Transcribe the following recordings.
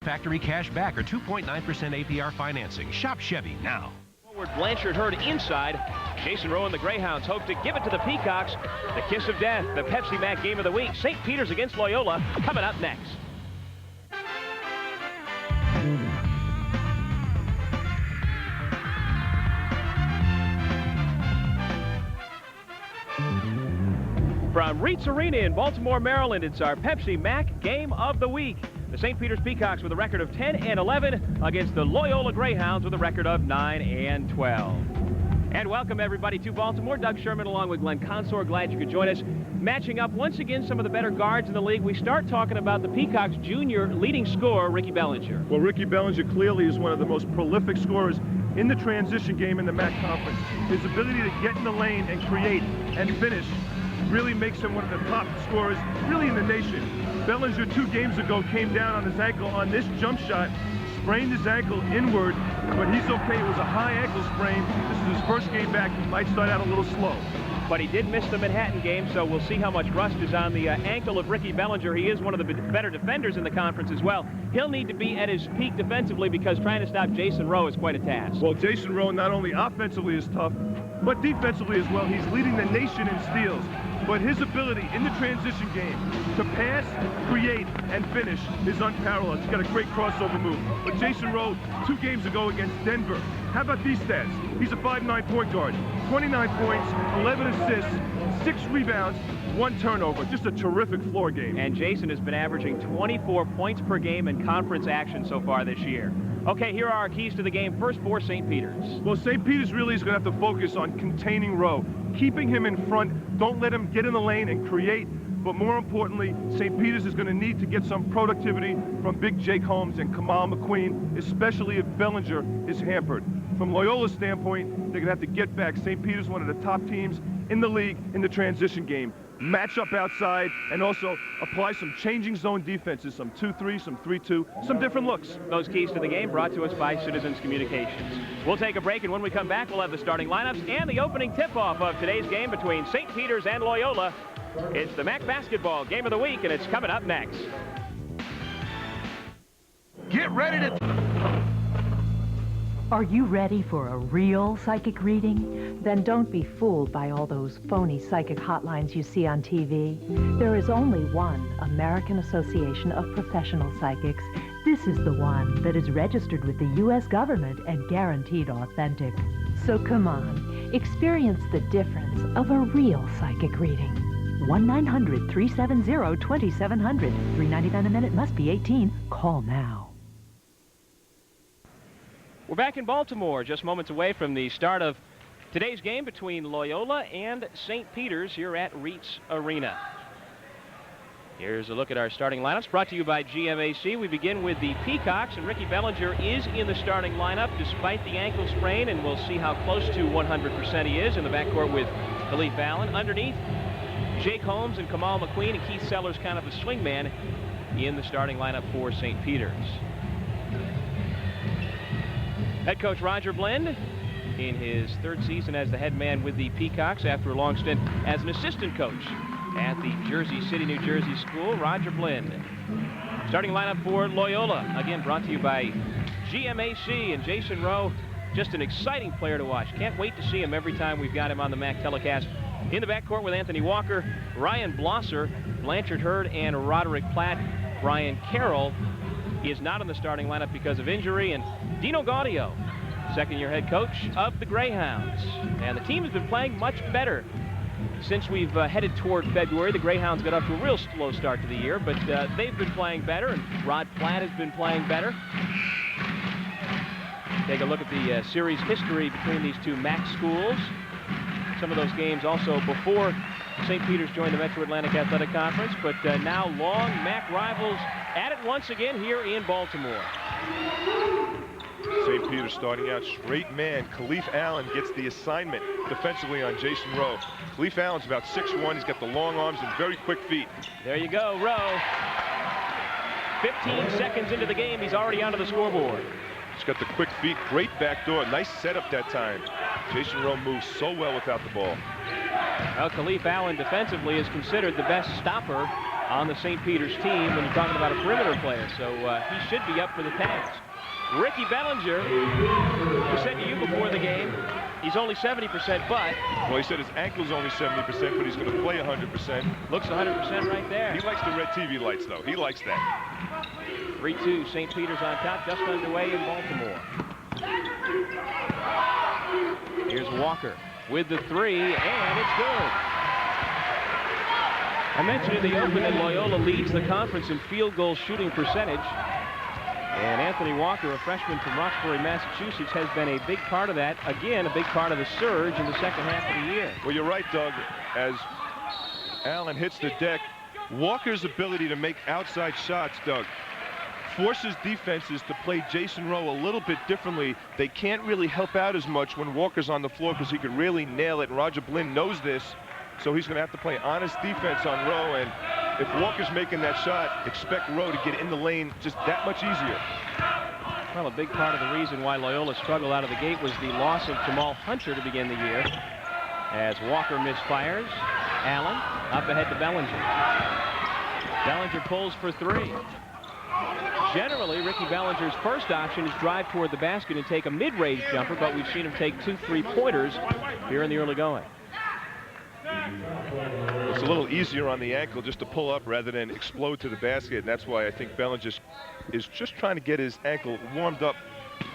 Factory cash back or 2.9% APR financing. Shop Chevy now. Forward Blanchard herd inside. Jason Rowe and the Greyhounds hope to give it to the Peacocks. The kiss of death, the Pepsi Mac game of the week. St. Peter's against Loyola coming up next. From Reitz Arena in Baltimore, Maryland, it's our Pepsi Mac game of the week. The St. Peter's Peacocks with a record of 10-11 against the Loyola Greyhounds with a record of 9-12. And welcome everybody to Baltimore. Doug Sherman along with Glenn Consor. Glad you could join us. Matching up once again some of the better guards in the league. We start talking about the Peacocks junior leading scorer, Ricky Bellinger. Well, Ricky Bellinger clearly is one of the most prolific scorers in the transition game in the MAC Conference. His ability to get in the lane and create and finish really makes him one of the top scorers really in the nation. Bellinger 2 games ago came down on his ankle on this jump shot, sprained his ankle inward, but he's okay. It was a high ankle sprain. This is his first game back. He might start out a little slow. But he did miss the Manhattan game, so we'll see how much rust is on the ankle of Ricky Bellinger. He is one of the better defenders in the conference as well. He'll need to be at his peak defensively because trying to stop Jason Rowe is quite a task. Well, Jason Rowe not only offensively is tough, but defensively as well. He's leading the nation in steals. But his ability in the transition game to pass, create, and finish is unparalleled. He's got a great crossover move. But Jason Rowe, 2 games ago against Denver, how about these stats? He's a 5'9" point guard, 29 points, 11 assists, 6 rebounds, 1 turnover. Just a terrific floor game. And Jason has been averaging 24 points per game in conference action so far this year. Okay, here are our keys to the game. First for St. Peter's. Well, St. Peter's really is going to have to focus on containing Rowe, keeping him in front. Don't let him get in the lane and create. But more importantly, St. Peter's is going to need to get some productivity from Big Jake Holmes and Kamal McQueen, especially if Bellinger is hampered. From Loyola's standpoint, they're going to have to get back. St. Peter's one of the top teams in the league in the transition game. Match up outside and also apply some changing zone defenses, some 2-3, some 3-2, some different looks. Those keys to the game brought to us by Citizens Communications. We'll take a break, and when we come back, we'll have the starting lineups and the opening tip-off of today's game between St. Peter's and Loyola. It's the MAC basketball game of the week, and it's coming up next. Get ready to... Are you ready for a real psychic reading? Then don't be fooled by all those phony psychic hotlines you see on TV. There is only one American Association of Professional Psychics. This is the one that is registered with the U.S. government and guaranteed authentic. So come on, experience the difference of a real psychic reading. 1-900-370-2700. $3.99 a minute, must be 18. Call now. We're back in Baltimore, just moments away from the start of today's game between Loyola and St. Peter's here at Reitz Arena. Here's a look at our starting lineups brought to you by GMAC. We begin with the Peacocks, and Ricky Bellinger is in the starting lineup despite the ankle sprain, and we'll see how close to 100% he is in the backcourt with Khalif Allen. Underneath, Jake Holmes and Kamal McQueen, and Keith Sellers kind of a swingman in the starting lineup for St. Peter's. Head coach Roger Blend in his 3rd season as the head man with the Peacocks after a long stint as an assistant coach at the Jersey City, New Jersey school. Roger Blend. Starting lineup for Loyola, again brought to you by GMAC, and Jason Rowe, just an exciting player to watch. Can't wait to see him every time we've got him on the MAC telecast. In the backcourt with Anthony Walker, Ryan Blosser, Blanchard Hurd, and Roderick Platt. Brian Carroll is not in the starting lineup because of injury, and Dino Gaudio, second-year head coach of the Greyhounds. And the team has been playing much better since we've headed toward February. The Greyhounds got off to a real slow start to the year, but they've been playing better, and Rod Platt has been playing better. Take a look at the series history between these two MAC schools. Some of those games also before St. Peter's joined the Metro Atlantic Athletic Conference, but now long MAC rivals at it once again here in Baltimore. St. Peter's starting out straight man. Khalif Allen gets the assignment defensively on Jason Rowe. Khalif Allen's about 6'1". He's got the long arms and very quick feet. There you go, Rowe. 15 seconds into the game, he's already onto the scoreboard. He's got the quick feet, great backdoor, nice setup that time. Jason Rowe moves so well without the ball. Well, Khalif Allen defensively is considered the best stopper on the St. Peter's team when you're talking about a perimeter player. So he should be up for the task. Ricky Bellinger, who said to you before the game, he's only 70%, but... Well, he said his ankle's only 70%, but he's going to play 100%. Looks 100% right there. He likes the red TV lights, though. He likes that. 3-2, St. Peter's on top, just underway in Baltimore. Here's Walker with the three, and it's good. I mentioned in the open that Loyola leads the conference in field goal shooting percentage. And Anthony Walker, a freshman from Roxbury, Massachusetts, has been a big part of that. Again, a big part of the surge in the second half of the year. Well, you're right, Doug. As Allen hits the deck, Walker's ability to make outside shots, Doug, forces defenses to play Jason Rowe a little bit differently. They can't really help out as much when Walker's on the floor because he could really nail it. And Roger Blinn knows this, so he's going to have to play honest defense on Rowe. And if Walker's making that shot, expect Rowe to get in the lane just that much easier. Well, a big part of the reason why Loyola struggled out of the gate was the loss of Jamal Hunter to begin the year. As Walker misfires, Allen up ahead to Bellinger. Bellinger pulls for three. Generally, Ricky Bellinger's first option is drive toward the basket and take a mid-range jumper, but we've seen him take 2 3-pointers here in the early going. It's a little easier on the ankle just to pull up rather than explode to the basket, and that's why I think Bellinger is just trying to get his ankle warmed up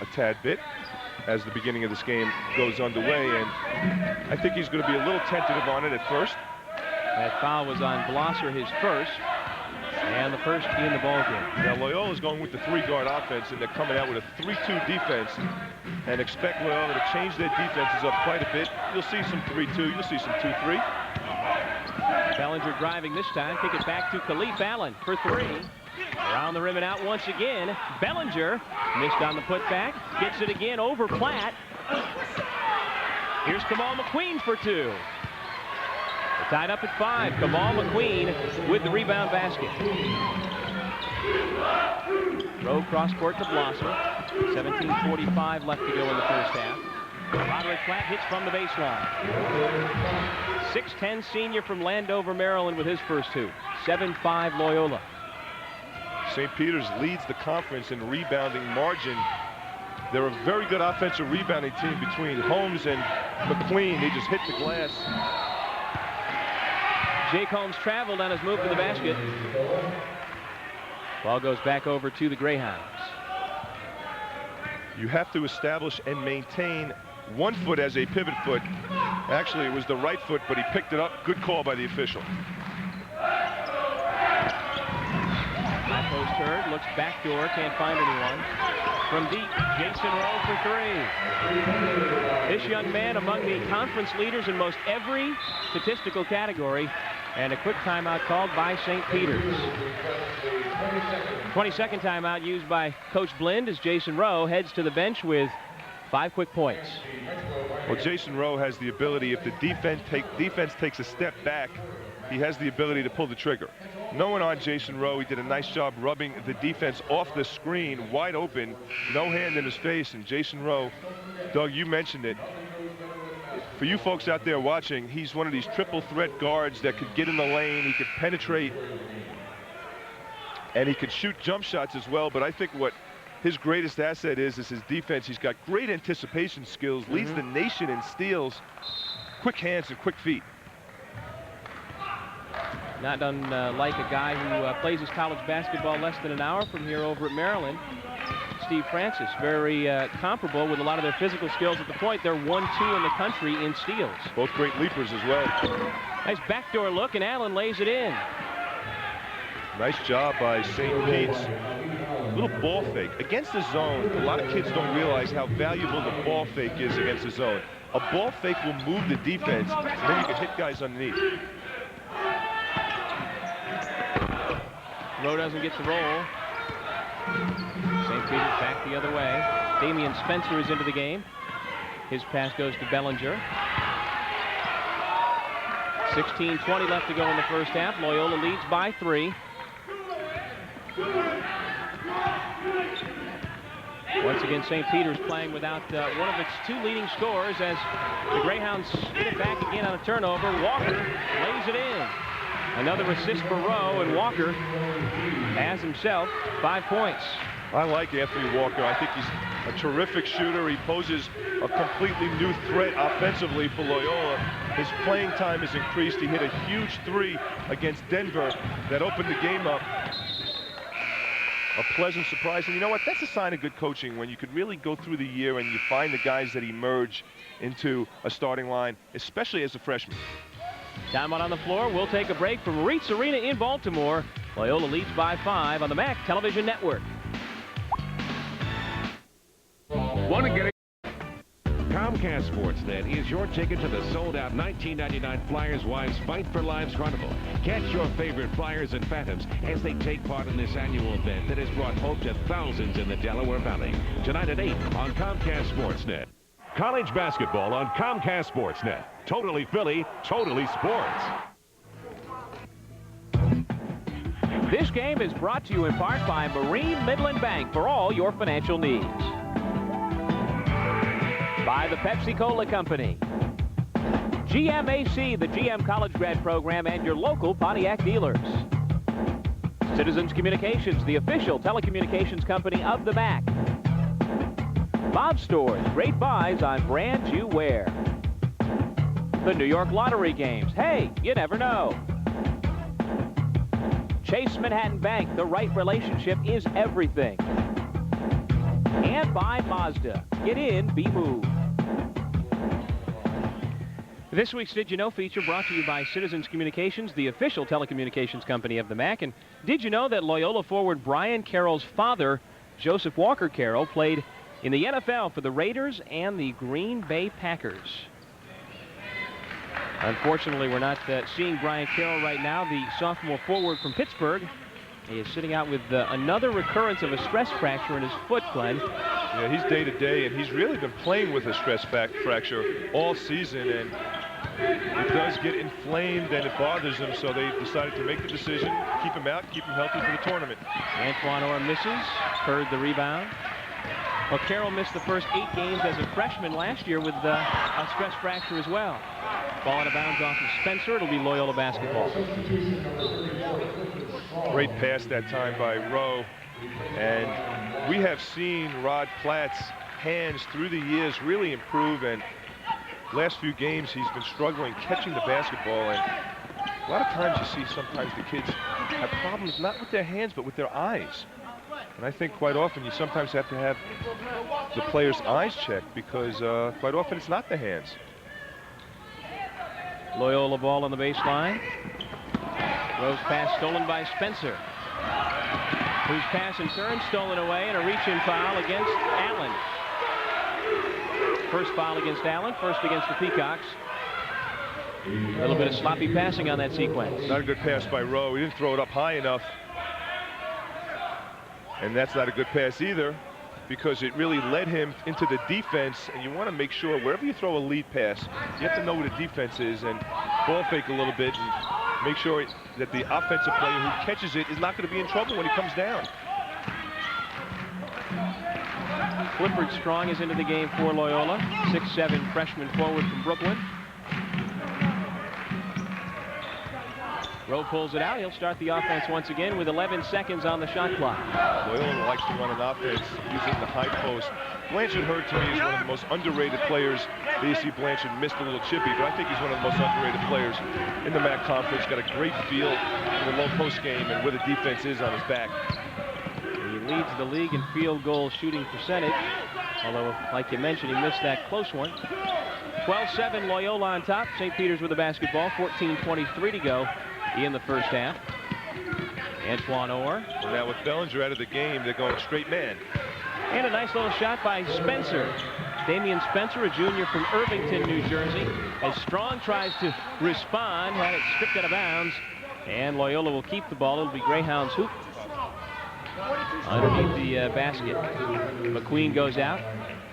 a tad bit as the beginning of this game goes underway, and I think he's going to be a little tentative on it at first. That foul was on Blosser, his first, and the first in the ballgame. Now Loyola's going with the 3-guard offense, and they're coming out with a 3-2 defense, and expect Loyola to change their defenses up quite a bit. You'll see some 3-2, you'll see some 2-3. Bellinger driving this time, kick it back to Khalif Allen for three. Around the rim and out once again. Bellinger missed on the putback, gets it again over Platt. Here's Kamal McQueen for two. They're tied up at 5. Kamal McQueen with the rebound basket. Rowe cross court to Blosser. 17:45 left to go in the first half. Roderick Platt hits from the baseline. 6'10" senior from Landover, Maryland with his first two. 7-5 Loyola. St. Peter's leads the conference in rebounding margin. They're a very good offensive rebounding team between Holmes and McQueen. They just hit the glass. Jake Holmes traveled on his move to the basket. Ball goes back over to the Greyhounds. You have to establish and maintain one foot as a pivot foot. Actually, it was the right foot, but he picked it up. Good call by the official. High post heard, looks backdoor, can't find anyone. From deep, Jason Rowe for three. This young man among the conference leaders in most every statistical category. And a quick timeout called by St. Peter's. 22nd timeout used by Coach Blind as Jason Rowe heads to the bench with 5 quick points. Well, Jason Rowe has the ability, if the defense takes a step back, he has the ability to pull the trigger. No one on Jason Rowe. He did a nice job rubbing the defense off the screen, wide open, no hand in his face. And Jason Rowe, Doug, you mentioned it. For you folks out there watching, he's one of these triple threat guards that could get in the lane. He could penetrate, and he could shoot jump shots as well. But I think what his greatest asset is his defense. He's got great anticipation skills, leads the nation in steals, quick hands and quick feet. Not unlike a guy who plays his college basketball less than an hour from here over at Maryland. Steve Francis, very comparable with a lot of their physical skills at the point. They're 1-2 in the country in steals. Both great leapers as well. Nice backdoor look, and Allen lays it in. Nice job by St. Pete's. Little ball fake. Against the zone, a lot of kids don't realize how valuable the ball fake is against the zone. A ball fake will move the defense, and then you can hit guys underneath. Rowe doesn't get the roll. St. Peter's back the other way. Damian Spencer is into the game. His pass goes to Bellinger. 16:20 left to go in the first half. Loyola leads by 3. Once again, St. Peter's playing without one of its 2 leading scorers as the Greyhounds get it back again on a turnover. Walker lays it in. Another assist for Rowe, and Walker has himself 5 points. I like Anthony Walker. I think he's a terrific shooter. He poses a completely new threat offensively for Loyola. His playing time has increased. He hit a huge 3 against Denver that opened the game up. A pleasant surprise. And you know what? That's a sign of good coaching, when you could really go through the year and you find the guys that emerge into a starting line, especially as a freshman. Time out on the floor. We'll take a break from Reitz Arena in Baltimore. Loyola leads by 5 on the MAC Television Network. Want to get it? Comcast Sportsnet is your ticket to the sold-out 1999 Flyers Wives Fight for Lives Carnival. Catch your favorite Flyers and Phantoms as they take part in this annual event that has brought hope to thousands in the Delaware Valley. Tonight at 8 on Comcast Sportsnet. College basketball on Comcast Sportsnet. Totally Philly, totally sports. This game is brought to you in part by Marine Midland Bank for all your financial needs. By the Pepsi-Cola Company. GMAC, the GM College Grad Program, and your local Pontiac dealers. Citizens Communications, the official telecommunications company of the MAC. Bob Stores, great buys on brands you wear. The New York Lottery Games, hey, you never know. Chase Manhattan Bank, the right relationship is everything. And by Mazda, get in, be moved. This week's Did You Know feature brought to you by Citizens Communications, the official telecommunications company of the MAC. And did you know that Loyola forward Brian Carroll's father, Joseph Walker Carroll, played in the NFL for the Raiders and the Green Bay Packers? Unfortunately, we're not seeing Brian Carroll right now. The sophomore forward from Pittsburgh, he is sitting out with another recurrence of a stress fracture in his foot, Glenn. Yeah, he's day-to-day, and he's really been playing with a stress fracture all season, and it does get inflamed and it bothers him, so they decided to make the decision, keep him out, keep him healthy for the tournament. Antoine Orr misses, heard the rebound. Well, Carroll missed the first 8 games as a freshman last year with a stress fracture as well. Ball out of bounds off of Spencer. It'll be Loyola basketball. Great pass that time by Rowe. And we have seen Rod Platt's hands through the years really improve, and last few games he's been struggling catching the basketball, and a lot of times you see sometimes the kids have problems not with their hands but with their eyes. And I think quite often you sometimes have to have the player's eyes checked, because quite often it's not the hands. Loyola ball on the baseline. Rowe's pass stolen by Spencer, whose pass in turn stolen away, and a reach-in foul against Allen. First foul against Allen, first against the Peacocks. A little bit of sloppy passing on that sequence. Not a good pass by Rowe. He didn't throw it up high enough. And that's not a good pass either, because it really led him into the defense, and you want to make sure wherever you throw a lead pass, you have to know where the defense is and ball fake a little bit and make sure that the offensive player who catches it is not going to be in trouble when he comes down. Clifford Strong is into the game for Loyola, 6'7" freshman forward from Brooklyn. Rowe pulls it out. He'll start the offense once again with 11 seconds on the shot clock. Loyola likes to run an offense using the high post. Blanchard Hurd, to me, is one of the most underrated players. B.C. Blanchard missed a little chippy, but I think he's one of the most underrated players in the MAC conference. Got a great feel for the low post game and where the defense is on his back. He leads the league in field goal shooting percentage, although, like you mentioned, he missed that close one. 12-7 Loyola on top. St. Peter's with the basketball. 14:23 to go in the first half. Antoine Orr. And now with Bellinger out of the game, they're going straight man. And a nice little shot by Spencer. Damian Spencer, a junior from Irvington, New Jersey. As Strong tries to respond, had it stripped out of bounds. And Loyola will keep the ball. It'll be Greyhounds hoop underneath the basket. McQueen goes out,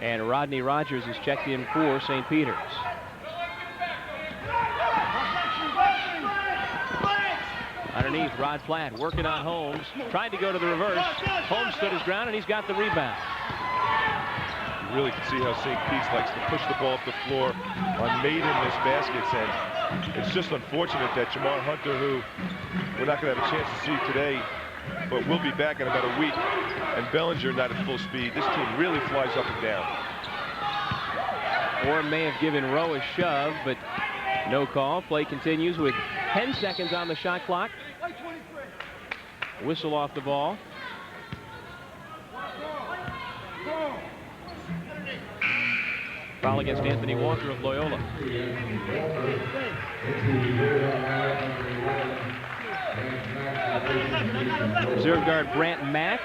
and Rodney Rogers is checked in for St. Peter's. Underneath, Rod Platt working on Holmes. Tried to go to the reverse. Holmes stood his ground, and he's got the rebound. You really can see how St. Pete's likes to push the ball up the floor on made-in-miss baskets, and It's just unfortunate that Jamar Hunter, who we're not going to have a chance to see today, but we'll be back in about a week, and Bellinger not at full speed. This team really flies up and down. Or may have given Rowe a shove, but no call. Play continues with 10 seconds on the shot clock. Whistle off the ball. Foul against Anthony Walker of Loyola. Reserve guard Brant Mack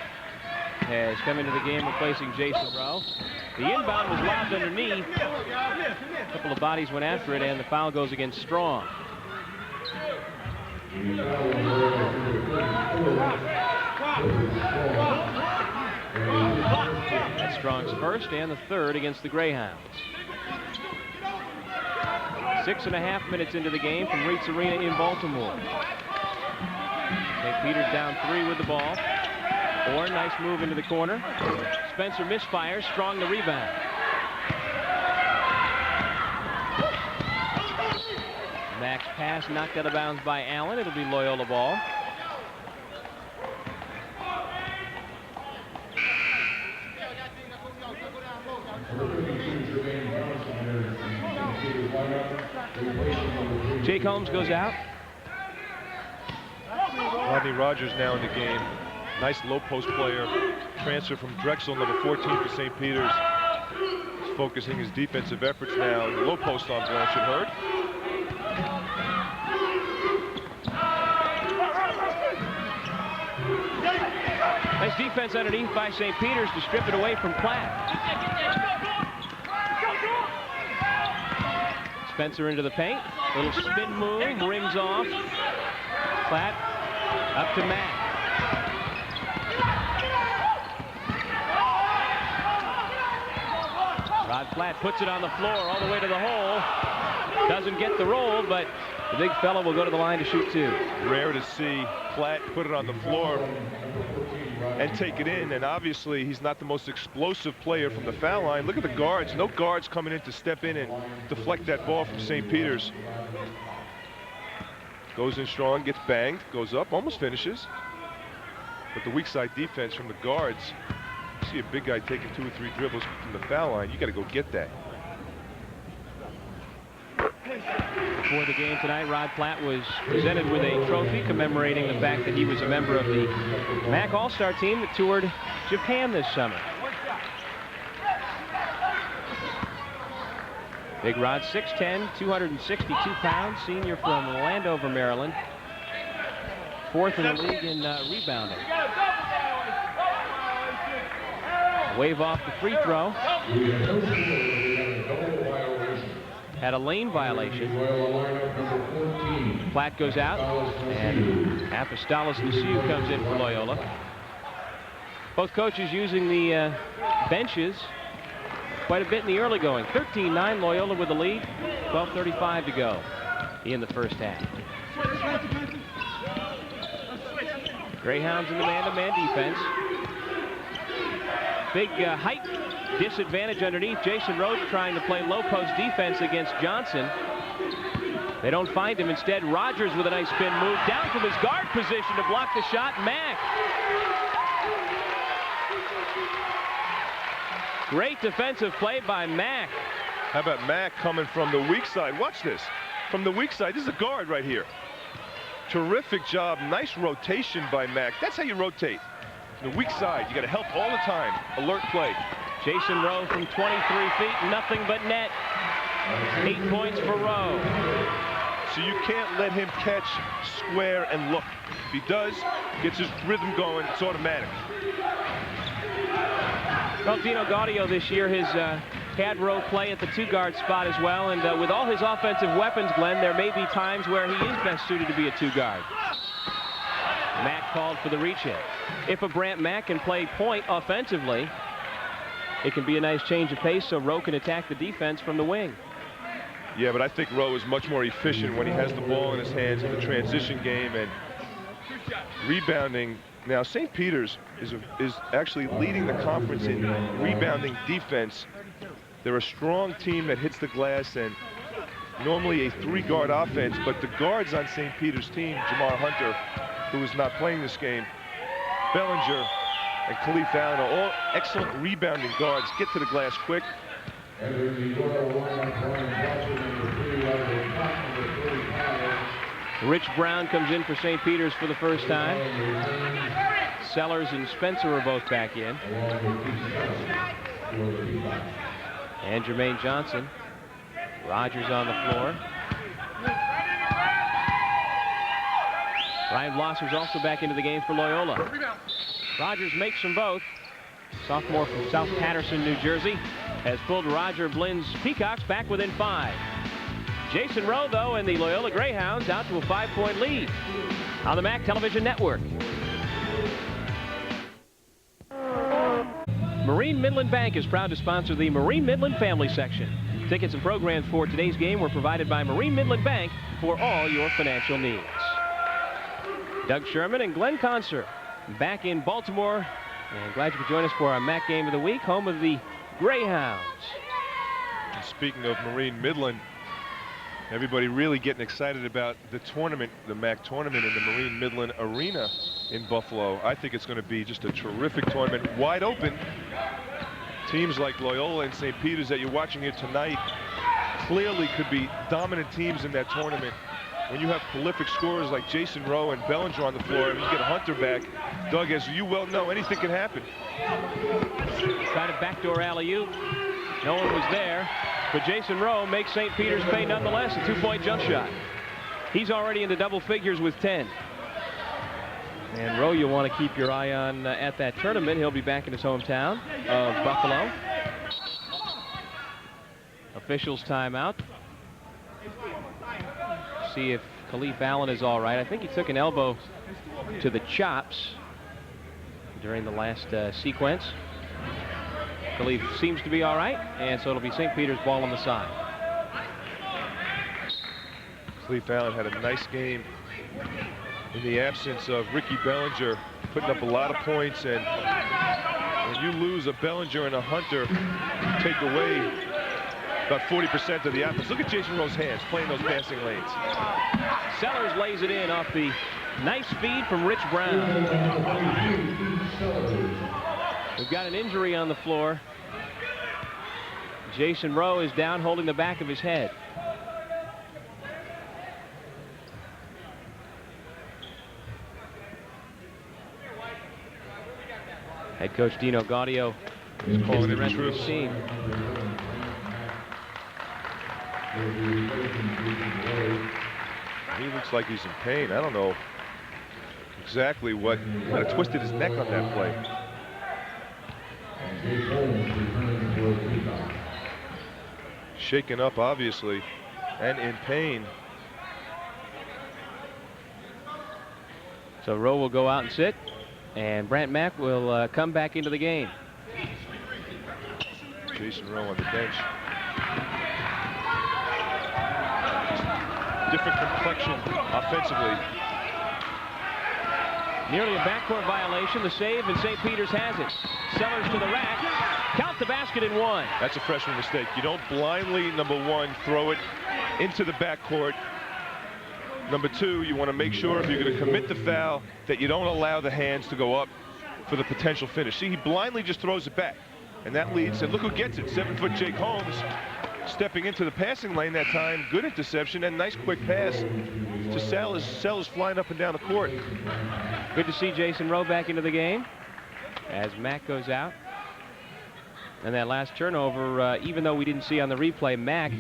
has come into the game replacing Jason Rowe. The inbound was lobbed underneath. A couple of bodies went after it, and the foul goes against Strong. That's Strong's first and the third against the Greyhounds. 6.5 minutes into the game from Reitz Arena in Baltimore. St. Peter's down 3 with the ball. Orr, nice move into the corner. Spencer misfires. Strong the rebound. Mack's pass knocked out of bounds by Allen. It'll be Loyola ball. Jake Holmes goes out. Rodney Rogers now in the game. Nice low post player. Transfer from Drexel, number 14 for St. Peter's. He's focusing his defensive efforts now. Low post on Blanchard Hurd. Nice defense underneath by St. Peter's to strip it away from Platt. Spencer into the paint. Little spin move, rings off. Platt up to Mack. Rod Platt puts it on the floor all the way to the hole. Doesn't get the roll, but the big fella will go to the line to shoot 2. Rare to see Platt put it on the floor and take it in, and obviously he's not the most explosive player from the foul line. Look at the guards. No guards coming in to step in and deflect that ball from St. Peter's. Goes in strong, gets banged, goes up, almost finishes. But the weak side defense from the guards. You see a big guy taking 2 or 3 dribbles from the foul line. You got to go get that. Before the game tonight, Rod Platt was presented with a trophy commemorating the fact that he was a member of the MAC All-Star team that toured Japan this summer. Big Rod, 6'10", 262 pounds, senior from Landover, Maryland. 4th in the league in rebounding. Wave off the free throw. Had a lane violation. Platt goes out, and Apostolos Lisieux comes in for Loyola. Both coaches using the benches quite a bit in the early going. 13-9 Loyola with the lead. 12:35 to go in the first half. Greyhounds in the man-to-man defense. Big height disadvantage underneath. Jason Rhodes trying to play low post defense against Johnson. They don't find him. Instead, Rogers with a nice spin move down from his guard position to block the shot. Mack. Great defensive play by Mack. How about Mack coming from the weak side? Watch this. From the weak side. This is a guard right here. Terrific job. Nice rotation by Mack. That's how you rotate. The weak side, you got to help all the time. Alert play. Jason Rowe from 23 feet, nothing but net. 8 points for Rowe. So you can't let him catch, square, and look. If he does, gets his rhythm going, it's automatic. Well, Dino Gaudio this year has had Rowe play at the 2-guard spot as well, and with all his offensive weapons, Glenn, there may be times where he is best suited to be a 2-guard. Mack called for the reach in. If a Brant Mack can play point offensively, it can be a nice change of pace so Rowe can attack the defense from the wing. Yeah, but I think Rowe is much more efficient when he has the ball in his hands in the transition game and rebounding. Now, St. Peter's is actually leading the conference in rebounding defense. They're a strong team that hits the glass, and normally a 3-guard offense, but the guards on St. Peter's team, Jamar Hunter, who is not playing this game, Bellinger, and Khalif Allen are all excellent rebounding guards. Get to the glass quick. Rich Brown comes in for St. Peter's for the first time. Sellers and Spencer are both back in. And Jermaine Johnson. Rogers on the floor. Ryan Blosser's also back into the game for Loyola. Rogers makes them both. Sophomore from South Patterson, New Jersey, has pulled Roger Blynn's Peacocks back within 5. Jason Rowe, though, and the Loyola Greyhounds out to a 5-point lead on the MAC Television Network. Marine Midland Bank is proud to sponsor the Marine Midland Family Section. Tickets and programs for today's game were provided by Marine Midland Bank for all your financial needs. Doug Sherman and Glenn Concert back in Baltimore. And glad you could join us for our MAC Game of the Week, home of the Greyhounds. And speaking of Marine Midland, everybody really getting excited about the tournament, the MAC tournament in the Marine Midland Arena in Buffalo. I think it's going to be just a terrific tournament, wide open. Teams like Loyola and St. Peter's that you're watching here tonight clearly could be dominant teams in that tournament. When you have prolific scorers like Jason Rowe and Bellinger on the floor, and you get Hunter back, Doug, as you well know, anything can happen. Tried a backdoor alley-oop. No one was there, but Jason Rowe makes St. Peter's pay nonetheless, a 2-point jump shot. He's already into double figures with 10. And Rowe, you'll want to keep your eye on at that tournament. He'll be back in his hometown of Buffalo. Officials timeout. See if Khalif Allen is all right. I think he took an elbow to the chops during the last sequence. Khalif seems to be all right, and so it'll be St. Peter's ball on the side. Khalif Allen had a nice game in the absence of Ricky Bellinger, putting up a lot of points, and when you lose a Bellinger and a Hunter, you take away about 40% of the offense. Look at Jason Rowe's hands playing those passing lanes. Sellers lays it in off the nice feed from Rich Brown. We've got an injury on the floor. Jason Rowe is down holding the back of his head. Head coach Dino Gaudio is calling the rest of his team. He looks like he's in pain. I don't know exactly what. He kind of twisted his neck on that play. Shaken up, obviously, and in pain. So Rowe will go out and sit, and Brant Mack will come back into the game. Jason Rowe on the bench. Different complexion offensively. Nearly a backcourt violation. The save, and St. Peter's has it. Sellers to the rack. Count the basket in 1. That's a freshman mistake. You don't blindly, number 1, throw it into the backcourt. Number 2, you want to make sure if you're going to commit the foul that you don't allow the hands to go up for the potential finish. See, he blindly just throws it back. And that leads, and look who gets it. 7-foot Jake Holmes stepping into the passing lane that time. Good interception and nice quick pass to Sellers. Sellers flying up and down the court. Good to see Jason Rowe back into the game as Mack goes out. And that last turnover, even though we didn't see on the replay Mack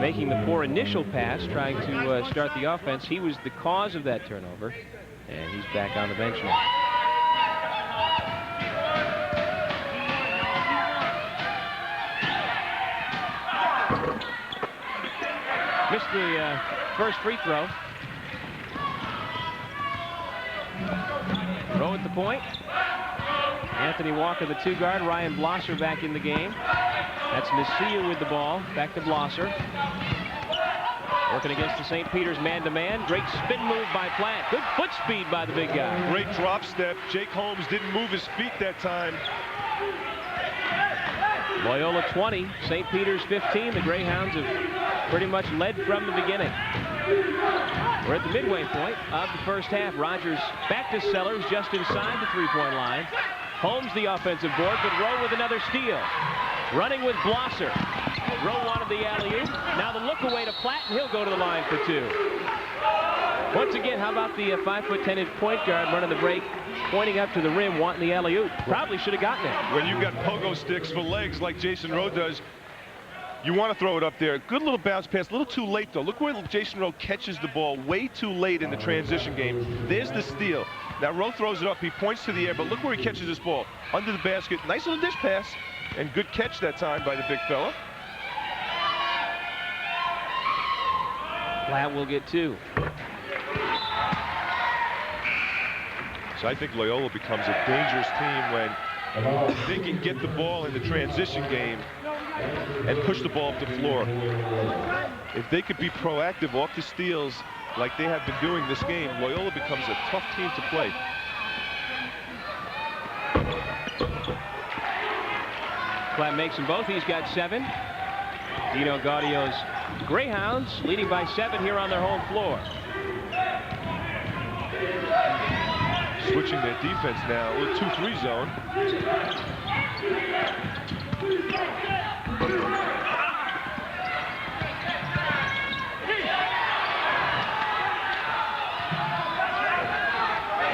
making the poor initial pass, trying to start the offense, he was the cause of that turnover. And he's back on the bench now. Missed the first free throw. Rowe at the point. Anthony Walker, the 2-guard. Ryan Blosser back in the game. That's Nasia with the ball. Back to Blosser. Working against the St. Peter's man-to-man. Great spin move by Platt. Good foot speed by the big guy. Great drop step. Jake Holmes didn't move his feet that time. Loyola 20, St. Peter's 15. The Greyhounds have pretty much led from the beginning. We're at the midway point of the first half. Rogers back to Sellers just inside the three-point line. Holmes the offensive board, but Rowe with another steal. Running with Blosser. Rowe wanted the alley-oop. Now the look away to Platt, and he'll go to the line for two. Once again, how about the 5'10" point guard running the break, pointing up to the rim, wanting the alley-oop. Probably should have gotten it. When you've got pogo sticks for legs like Jason Rowe does, you want to throw it up there. Good little bounce pass. A little too late, though. Look where Jason Rowe catches the ball way too late in the transition game. There's the steal. Now Rowe throws it up. He points to the air, but look where he catches this ball. Under the basket. Nice little dish pass. And good catch that time by the big fella. Platt will get two. So I think Loyola becomes a dangerous team when they can get the ball in the transition game and push the ball up the floor. If they could be proactive off the steals like they have been doing this game, Loyola becomes a tough team to play. Platt makes them both. He's got 7. Dino Gaudio's Greyhounds leading by 7 here on their home floor. Switching their defense now, a little 2-3 zone.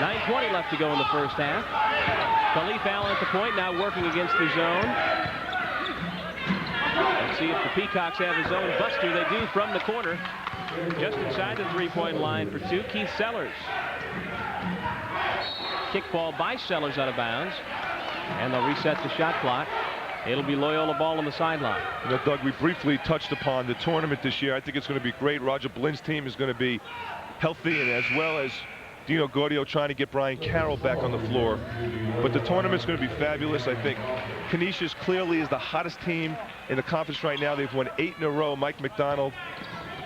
.9:20 left to go in the first half. Khalif Allen at the point, now working against the zone. Let's see if the Peacocks have a zone buster. They do from the corner. Just inside the three-point line for 2. Keith Sellers. Kick ball by Sellers out of bounds. And they'll reset the shot clock. It'll be Loyola ball on the sideline. You know, Doug, we briefly touched upon the tournament this year. I think it's going to be great. Roger Blynn's team is going to be healthy, and as well as Dino Gaudio trying to get Brian Carroll back on the floor. But the tournament's going to be fabulous. I think Canisius clearly is the hottest team in the conference right now. They've won 8 in a row. Mike McDonald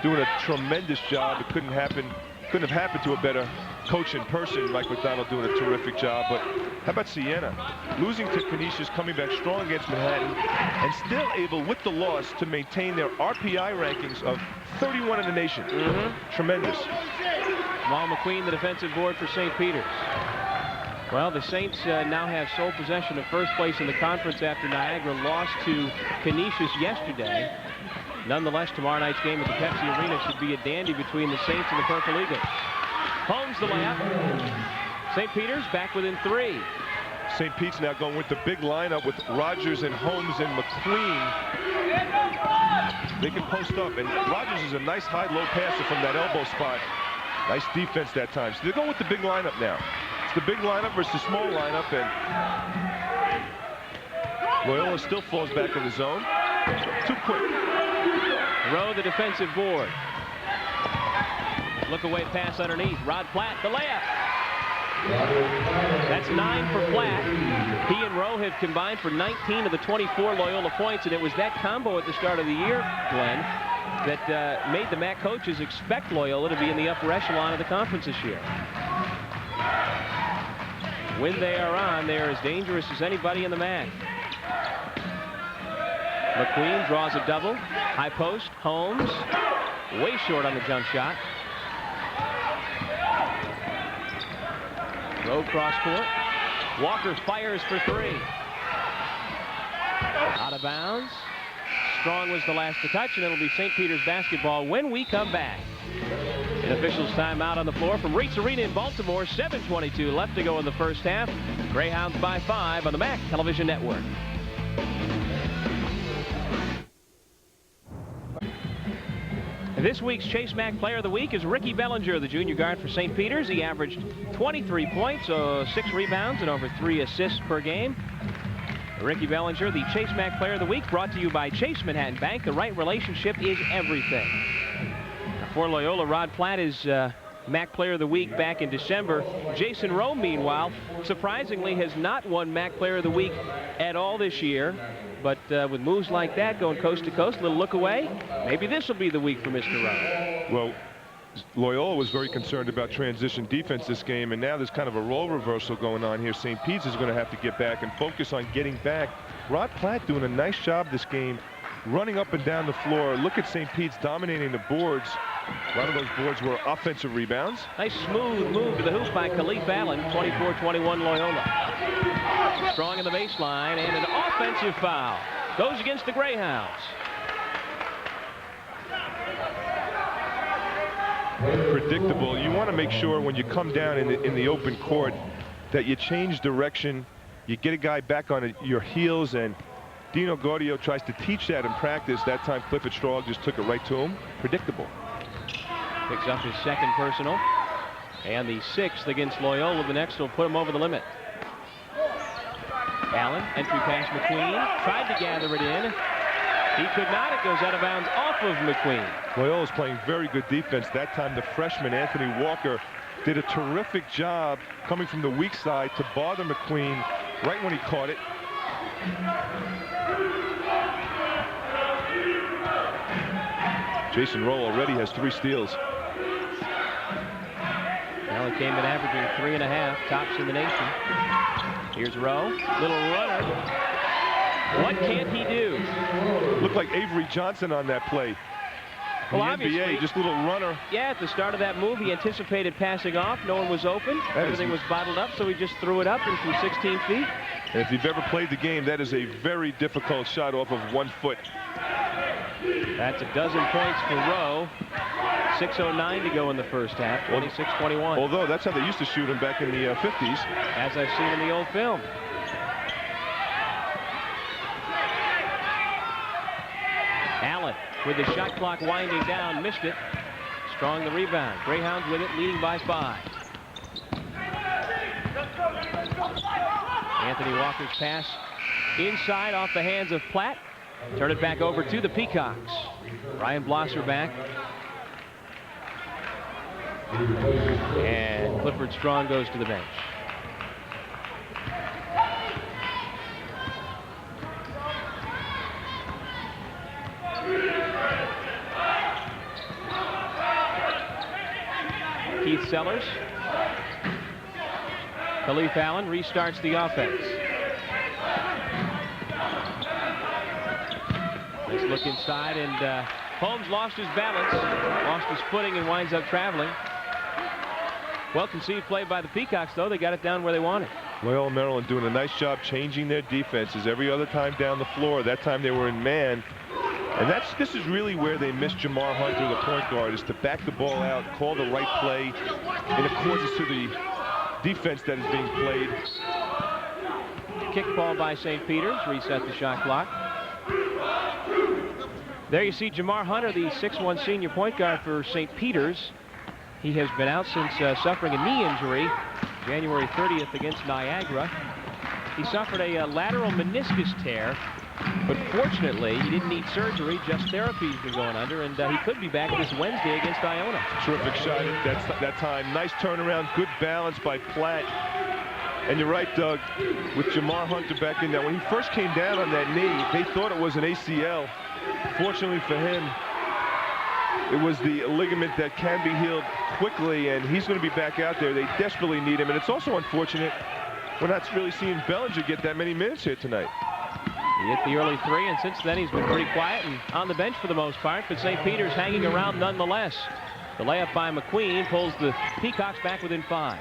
doing a tremendous job. It couldn't have happened to a better coach in person. Mike McDonald doing a terrific job. But how about Siena? Losing to Canisius, coming back strong against Manhattan, and still able, with the loss, to maintain their RPI rankings of 31 in the nation. Tremendous. Mal McQueen, the defensive board for St. Peter's. Well, the Saints now have sole possession of first place in the conference after Niagara lost to Canisius yesterday. Nonetheless, tomorrow night's game at the Pepsi Arena should be a dandy between the Saints and the Purple Eagles. Holmes the layup. St. Peter's back within 3. St. Pete's now going with the big lineup with Rogers and Holmes and McQueen. They can post up, and Rogers is a nice high-low passer from that elbow spot. Nice defense that time. So they're going with the big lineup now. It's the big lineup versus the small lineup, and Loyola still falls back in the zone. Too quick. Rowe, the defensive board. Look away pass underneath. Rod Platt, the layup. That's 9 for Platt. He and Rowe have combined for 19 of the 24 Loyola points, and it was that combo at the start of the year, Glenn, that made the MAC coaches expect Loyola to be in the upper echelon of the conference this year. When they are on, they are as dangerous as anybody in the MAC. McQueen draws a double. High post. Holmes way short on the jump shot. Rowe cross court. Walker fires for 3. Out of bounds. Strong was the last to touch, and it'll be St. Peter's basketball when we come back. An official's timeout on the floor from Reitz Arena in Baltimore. 7:22 left to go in the first half. Greyhounds by 5 on the MAC Television Network. This week's Chase Mack Player of the Week is Ricky Bellinger, the junior guard for St. Peter's. He averaged 23 points, 6 rebounds, and over 3 assists per game. Ricky Bellinger, the Chase Mack Player of the Week, brought to you by Chase Manhattan Bank. The right relationship is everything. For Loyola, Rod Platt is MAC Player of the Week back in December. Jason Rowe, meanwhile, surprisingly has not won MAC Player of the Week at all this year. But with moves like that, going coast to coast, a little look away, maybe this will be the week for Mr. Rowe. Well, Loyola was very concerned about transition defense this game, and now there's kind of a role reversal going on here. St. Pete's is going to have to get back and focus on getting back. Rod Platt doing a nice job this game, running up and down the floor. Look at St. Pete's dominating the boards. A lot of those boards were offensive rebounds. Nice smooth move to the hoop by Khalif Allen, 24-21 Loyola. Strong in the baseline, and an offensive foul. Goes against the Greyhounds. Predictable. You want to make sure when you come down in the open court that you change direction. You get a guy back on your heels, and Dino Gaudio tries to teach that in practice. That time Clifford Strong just took it right to him. Predictable. Picks up his second personal, and the 6th against Loyola. The next will put him over the limit. Allen, entry pass McQueen, tried to gather it in. He could not. It goes out of bounds off of McQueen. Loyola's playing very good defense. That time the freshman Anthony Walker did a terrific job coming from the weak side to bother McQueen right when he caught it. Jason Roll already has 3 steals. Well, he came in averaging 3.5, tops in the nation. Here's Rowe, little runner. What can't he do? Looked like Avery Johnson on that play. Well, the obviously, NBA, just little runner. Yeah, at the start of that move, he anticipated passing off. No one was open. Everything was bottled up, so he just threw it up and from 16 feet. And if you've ever played the game, that is a very difficult shot off of 1 foot. That's a dozen points for Rowe. 6:09 to go in the first half, 26-21. Although that's how they used to shoot him back in the 50s. As I've seen in the old film. Allen with the shot clock winding down, missed it. Strong the rebound. Greyhounds with it, leading by 5. Anthony Walker's pass inside off the hands of Platt. Turn it back over to the Peacocks. Ryan Blosser back. And Clifford Strong goes to the bench. Keith Sellers. Khalif Allen restarts the offense. Let's look inside, and Holmes lost his balance, lost his footing, and winds up traveling. Well conceived play by the Peacocks, though. They got it down where they wanted. Loyola Maryland doing a nice job changing their defenses every other time down the floor. That time they were in man. And this is really where they missed Jamar Hunter, the point guard, is to back the ball out, call the right play in accordance to the defense that is being played. Kick ball by St. Peter's, reset the shot clock. There you see Jamar Hunter, the 6'1" senior point guard for St. Peter's. He has been out since suffering a knee injury January 30th against Niagara. He suffered a lateral meniscus tear, but fortunately he didn't need surgery, just therapy he's been going under, and he could be back this Wednesday against Iona. Terrific shot that time. Nice turnaround, good balance by Platt. And you're right, Doug, with Jamar Hunter back in there. When he first came down on that knee, they thought it was an ACL. Fortunately for him, it was the ligament that can be healed quickly, and he's going to be back out there. They desperately need him, and it's also unfortunate we're not really seeing Bellinger get that many minutes here tonight. He hit the early 3, and since then he's been pretty quiet and on the bench for the most part, but St. Peter's hanging around nonetheless. The layup by McQueen pulls the Peacocks back within 5.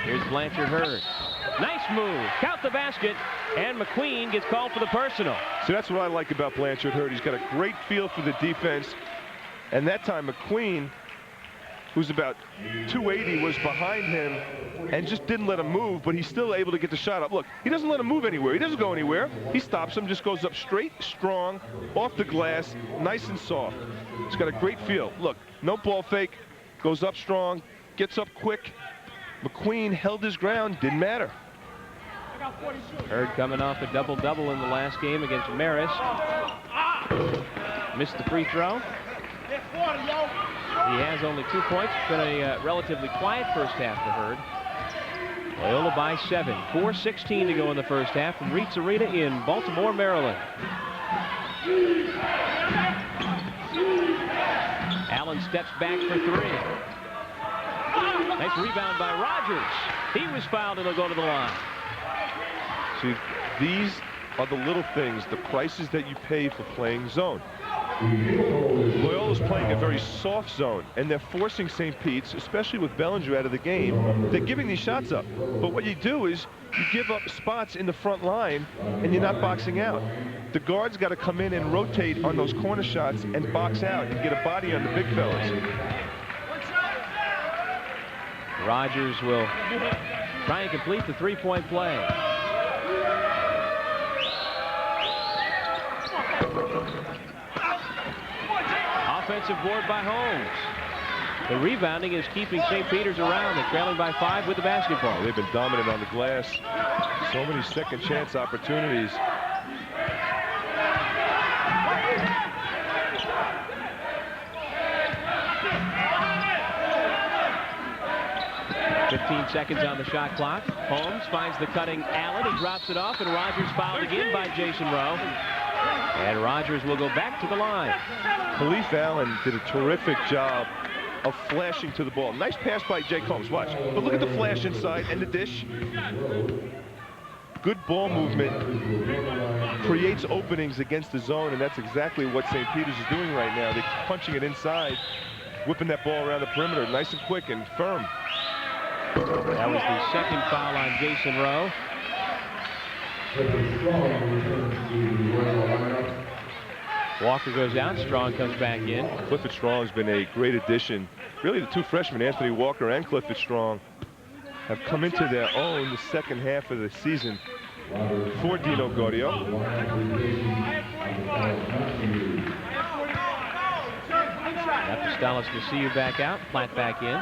Here's Blanchard Hurd. Nice move. Count the basket, and McQueen gets called for the personal. So that's what I like about Blanchard Hurd. He's got a great feel for the defense. And that time McQueen, who's about 280, was behind him and just didn't let him move, but he's still able to get the shot up. Look, he doesn't let him move anywhere. He doesn't go anywhere. He stops him, just goes up straight, strong, off the glass, nice and soft. He's got a great feel. Look, no ball fake, goes up strong, gets up quick. McQueen held his ground, didn't matter. Hurd coming off a double-double in the last game against Marist. Missed the free throw. He has only 2 points. It's been a relatively quiet first half for Hurd. Loyola by 7. 4:16 to go in the first half from Reitz Arena in Baltimore, Maryland. Allen steps back for 3. Nice rebound by Rogers. He was fouled and he'll go to the line. See, these are the little things, the prices that you pay for playing zone. Loyola's playing a very soft zone, and they're forcing St. Pete's, especially with Bellinger out of the game. They're giving these shots up. But what you do is you give up spots in the front line, and you're not boxing out. The guards got to come in and rotate on those corner shots and box out and get a body on the big fellas. Rogers will try and complete the three-point play. Offensive board by Holmes. The rebounding is keeping St. Peter's around. They're trailing by 5 with the basketball. They've been dominant on the glass. So many second chance opportunities. Seconds on the shot clock. Holmes finds the cutting Allen. He drops it off, and Rogers fouled again by Jason Rowe. And Rogers will go back to the line. Khalif Allen did a terrific job of flashing to the ball. Nice pass by Jake Holmes. Watch. But look at the flash inside and the dish. Good ball movement. Creates openings against the zone, and that's exactly what St. Peter's is doing right now. They're punching it inside, whipping that ball around the perimeter. Nice and quick and firm. That was the second foul on Jason Rowe. Walker goes out. Strong comes back in. Clifford Strong's been a great addition. Really, the two freshmen, Anthony Walker and Clifford Strong, have come into their own the second half of the season for Dino Gaudio. Apostolos to see you back out. Platt back in.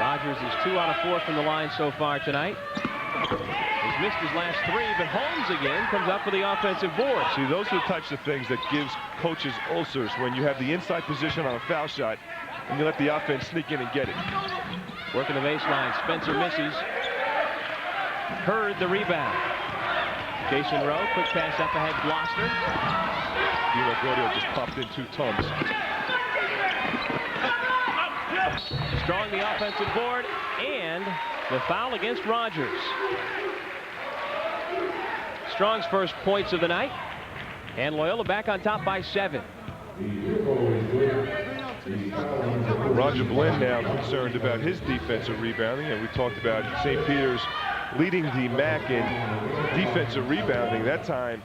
Rogers is 2 out of 4 from the line so far tonight. He's missed his last 3, but Holmes again comes up for the offensive board. See, those are the types of things that gives coaches ulcers when you have the inside position on a foul shot and you let the offense sneak in and get it. Working the baseline. Spencer misses. Hurd the rebound. Jason Rowe, quick pass up ahead. Gloucester. Dino Gaudio just popped in 2 tums. Strong the offensive board, and the foul against Rogers. Strong's first points of the night, and Loyola back on top by 7. Roger Blinn now concerned about his defensive rebounding, and we talked about St. Peter's leading the MAC in defensive rebounding. That time,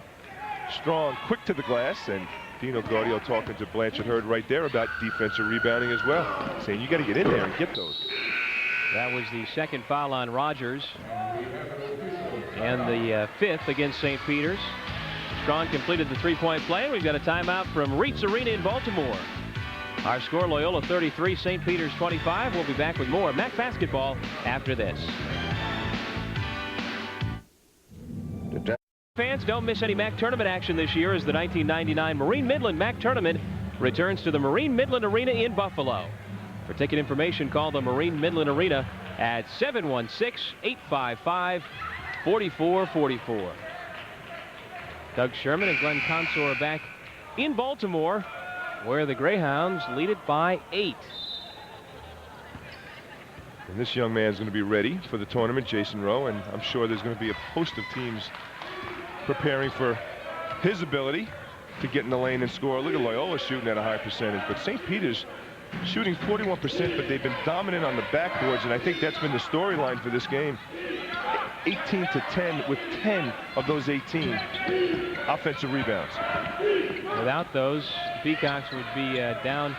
Strong quick to the glass, and Dino Gaudio talking to Blanchard Hurd right there about defensive rebounding as well, saying you got to get in there and get those. That was the second foul on Rogers, and the 5th against St. Peter's. Strong completed the three-point play. We've got a timeout from Reitz Arena in Baltimore. Our score, Loyola 33, St. Peter's 25. We'll be back with more MAC basketball after this. Fans, don't miss any MAC tournament action this year as the 1999 Marine Midland MAC tournament returns to the Marine Midland Arena in Buffalo. For ticket information, call the Marine Midland Arena at 716-855-4444. Doug Sherman and Glenn Consor are back in Baltimore, where the Greyhounds lead it by 8. And this young man's going to be ready for the tournament, Jason Rowe, and I'm sure there's going to be a host of teams preparing for his ability to get in the lane and score. Look at Loyola shooting at a high percentage, but St. Peter's shooting 41%, but they've been dominant on the backboards, and I think that's been the storyline for this game. 18-10 with 10 of those 18 offensive rebounds. Without those, the Peacocks would be down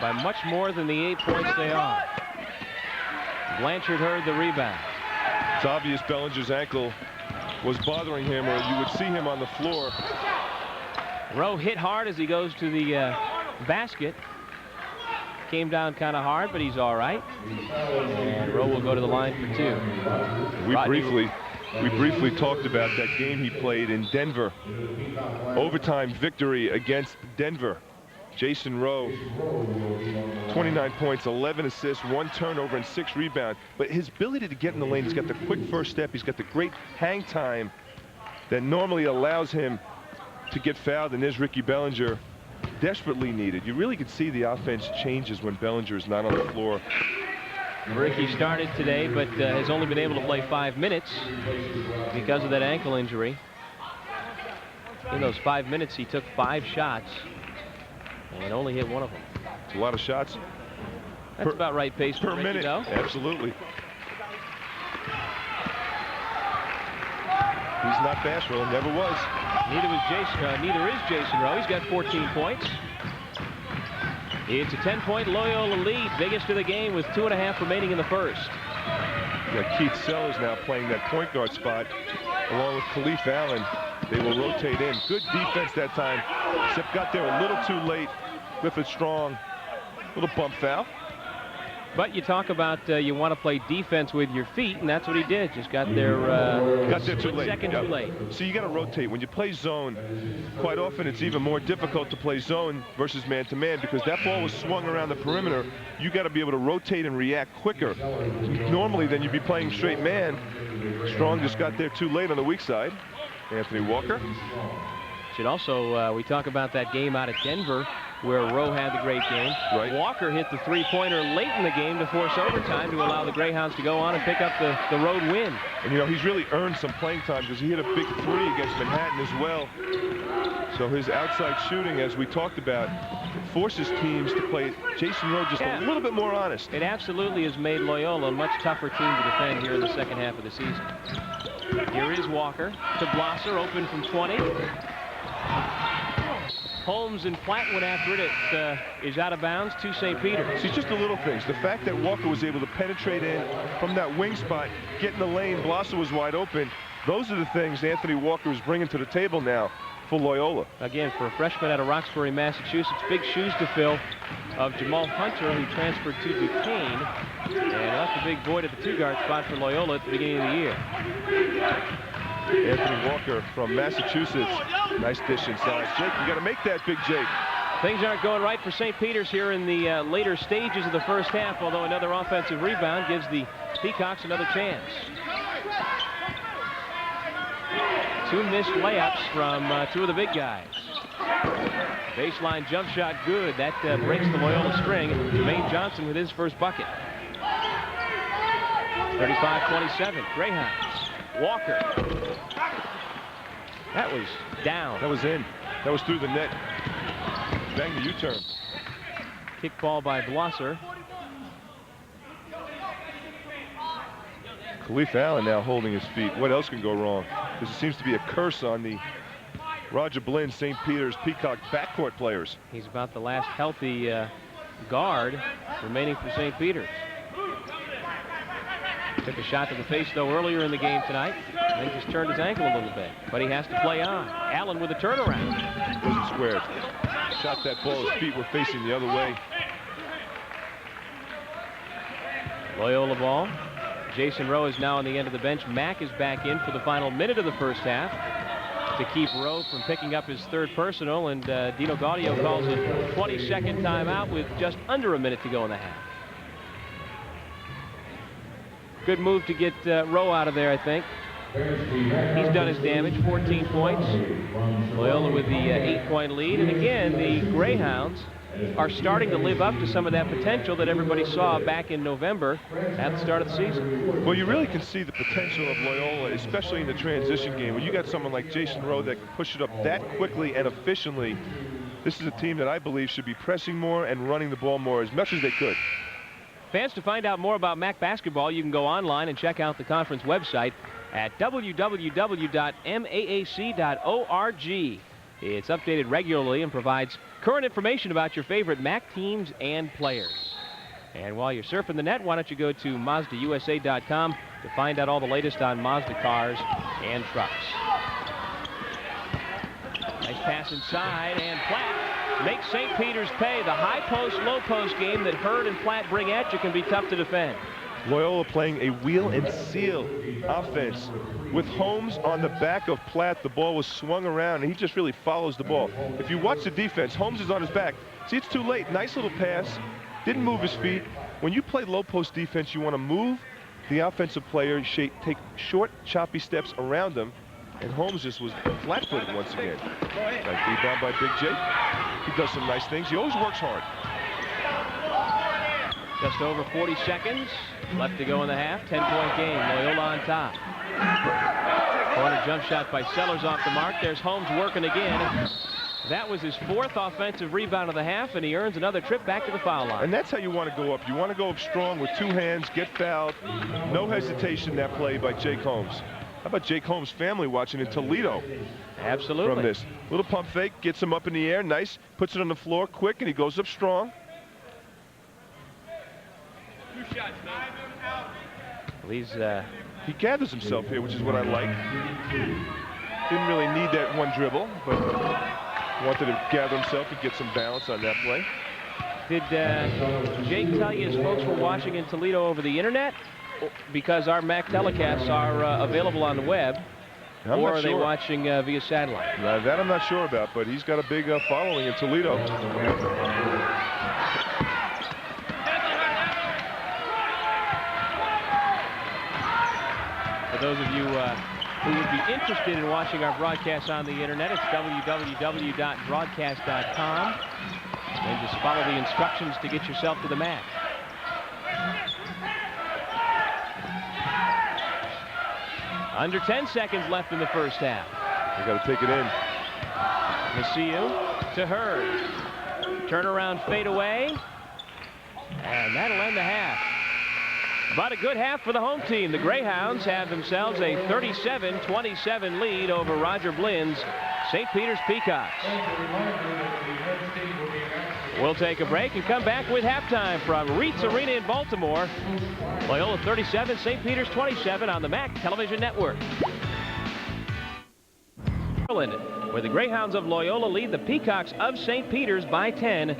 by much more than the 8 points they are. Blanchard Hurd the rebound. It's obvious Bellinger's ankle was bothering him, or you would see him on the floor. Rowe hit hard as he goes to the basket. Came down kind of hard, but he's all right. And Rowe will go to the line for 2. We briefly talked about that game he played in Denver. Overtime victory against Denver. Jason Rowe, 29 points, 11 assists, 1 turnover, and 6 rebounds. But his ability to get in the lane, he's got the quick first step, he's got the great hang time that normally allows him to get fouled, and there's Ricky Bellinger, desperately needed. You really could see the offense changes when Bellinger is not on the floor. Ricky started today, but has only been able to play 5 minutes because of that ankle injury. In those 5 minutes, he took 5 shots and only hit one of them. It's a lot of shots. That's about right pace per for Ricky, minute. though. Absolutely. He's not bashful, and never was. Neither is Jason Rowe. He's got 14 points. It's a 10-point Loyola lead, biggest of the game, with 2.5 remaining in the first. You got Keith Sellers now playing that point guard spot, along with Khalif Allen. They will rotate in. Good defense that time, except got there a little too late. Clifford Strong, little bump foul. But you talk about you want to play defense with your feet, and that's what he did. Just got there too late. Second too late. So you got to rotate. When you play zone, quite often it's even more difficult to play zone versus man-to-man because that ball was swung around the perimeter. You got to be able to rotate and react quicker. Normally, then you'd be playing straight man. Strong just got there too late on the weak side. Anthony Walker. Should also, we talk about that game out of Denver where Rowe had the great game. Right. Walker hit the three-pointer late in the game to force overtime to allow the Greyhounds to go on and pick up the road win. And, you know, he's really earned some playing time because he hit a big 3 against Manhattan as well. So his outside shooting, as we talked about, forces teams to play Jason Rowe just a little bit more honest. It absolutely has made Loyola a much tougher team to defend here in the second half of the season. Here is Walker to Blosser, open from 20. Holmes and Platt went after it. It is out of bounds to St. Peter's. See, just the little things. The fact that Walker was able to penetrate in from that wing spot, get in the lane, Blosser was wide open. Those are the things Anthony Walker is bringing to the table now for Loyola. Again, for a freshman out of Roxbury, Massachusetts, big shoes to fill of Jamal Hunter, who transferred to Duquesne and left a big void at the 2-guard spot for Loyola at the beginning of the year. Anthony Walker from Massachusetts. Nice dish inside. Jake, you got to make that, Big Jake. Things aren't going right for St. Peter's here in the later stages of the first half, although another offensive rebound gives the Peacocks another chance. 2 missed layups from 2 of the big guys. Baseline jump shot good. That breaks the Loyola string. Jermaine Johnson with his first bucket. 35-27, Greyhounds. Walker. That was down. That was in. That was through the net. Bang the U-turn. Kick ball by Blosser. Khalif Allen now holding his feet. What else can go wrong? Because it seems to be a curse on the Roger Blinn, St. Peter's Peacock backcourt players. He's about the last healthy guard remaining for St. Peter's. Took a shot to the face, though, earlier in the game tonight. And just turned his ankle a little bit. But he has to play on. Allen with a turnaround. Wasn't squared. Shot that ball. His feet were facing the other way. Loyola ball. Jason Rowe is now on the end of the bench. Mack is back in for the final minute of the first half to keep Rowe from picking up his 3rd personal. And Dino Gaudio calls a 20-second timeout with just under a minute to go in the half. Good move to get Rowe out of there, I think. He's done his damage, 14 points. Loyola with the 8-point lead. And again, the Greyhounds are starting to live up to some of that potential that everybody saw back in November at the start of the season. Well, you really can see the potential of Loyola, especially in the transition game. When you got someone like Jason Rowe that can push it up that quickly and efficiently, this is a team that I believe should be pressing more and running the ball more as much as they could. Fans, to find out more about MAC basketball, you can go online and check out the conference website at www.maac.org. It's updated regularly and provides current information about your favorite MAC teams and players. And while you're surfing the net, why don't you go to MazdaUSA.com to find out all the latest on Mazda cars and trucks. Nice pass inside, and Platt makes St. Peter's pay. The high post, low post game that Hurd and Platt bring at you can be tough to defend. Loyola playing a wheel and seal offense. With Holmes on the back of Platt, the ball was swung around, and he just really follows the ball. If you watch the defense, Holmes is on his back. See, it's too late. Nice little pass. Didn't move his feet. When you play low post defense, you want to move the offensive player, take short, choppy steps around them, and Holmes just was flat-footed once again. Nice rebound by Big Jake. He does some nice things. He always works hard. Just over 40 seconds left to go in the half. 10-point game. Loyola on top. Corner jump shot by Sellers off the mark. There's Holmes working again. That was his 4th offensive rebound of the half, and he earns another trip back to the foul line. And that's how you want to go up. You want to go up strong with 2 hands, get fouled. No hesitation, that play by Jake Holmes. How about Jake Holmes' family watching in Toledo? Absolutely. From this. Little pump fake, gets him up in the air, nice. Puts it on the floor quick, and he goes up strong. 2 shots, he gathers himself here, which is what I like. Didn't really need that one dribble, but wanted to gather himself and get some balance on that play. Did Jake tell you his folks were watching in Toledo over the internet? Because our MAC telecasts are available on the web. Or are they watching via satellite? That I'm not sure about, but he's got a big following in Toledo. For those of you who would be interested in watching our broadcast on the internet, it's www.broadcast.com. And just follow the instructions to get yourself to the MAC. Under 10 seconds left in the first half. You got to take it in. Maciu to Hurd. Turnaround fade away. And that'll end the half. But a good half for the home team. The Greyhounds have themselves a 37-27 lead over Roger Blynn's St. Peter's Peacocks. We'll take a break and come back with halftime from Reitz Arena in Baltimore. Loyola 37, St. Peter's 27 on the MAC Television Network. Where the Greyhounds of Loyola lead the Peacocks of St. Peter's by 10.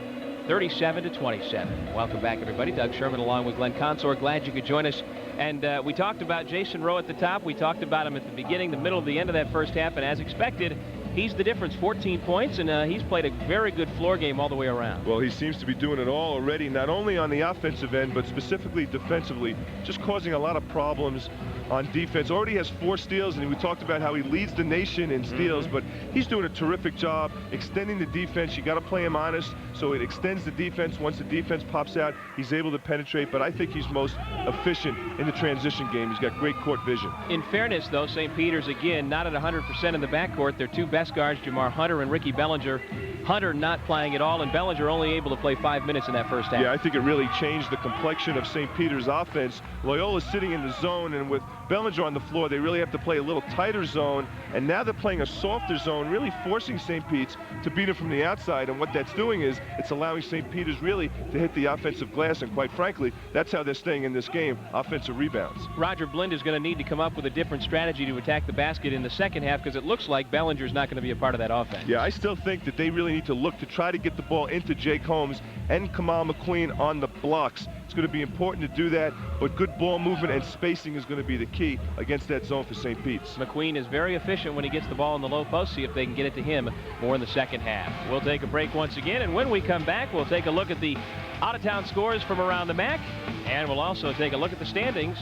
37-27. Welcome back, everybody. Doug Sherman along with Glenn Consor. Glad you could join us. And we talked about Jason Rowe at the top. We talked about him at the beginning, the middle, the end of that first half. And as expected, he's the difference. 14 points, and he's played a very good floor game all the way around. Well, he seems to be doing it all already, not only on the offensive end, but specifically defensively, just causing a lot of problems on defense. Already has 4 steals, and we talked about how he leads the nation in steals, but he's doing a terrific job extending the defense. You got to play him honest, so it extends the defense. Once the defense pops out, he's able to penetrate, but I think he's most efficient in the transition game. He's got great court vision. In fairness, though, St. Peter's, again, not at 100% in the backcourt. Their 2 best guards, Jamar Hunter and Ricky Bellinger. Hunter not playing at all, and Bellinger only able to play 5 minutes in that first half. Yeah, I think it really changed the complexion of St. Peter's offense. Loyola's sitting in the zone, and with Bellinger on the floor, they really have to play a little tighter zone, and now they're playing a softer zone, really forcing St. Pete's to beat it from the outside, and what that's doing is it's allowing St. Peter's really to hit the offensive glass, and quite frankly, that's how they're staying in this game, offensive rebounds. Roger Blinn is going to need to come up with a different strategy to attack the basket in the second half, because it looks like Bellinger's not going to be a part of that offense. Yeah, I still think that they really need to look to try to get the ball into Jake Holmes and Kamal McQueen on the blocks. It's going to be important to do that, but good ball movement and spacing is going to be the key against that zone for St. Pete's. McQueen is very efficient when he gets the ball in the low post. See if they can get it to him more in the second half. We'll take a break once again, and when we come back, we'll take a look at the out-of-town scores from around the MAC, and we'll also take a look at the standings.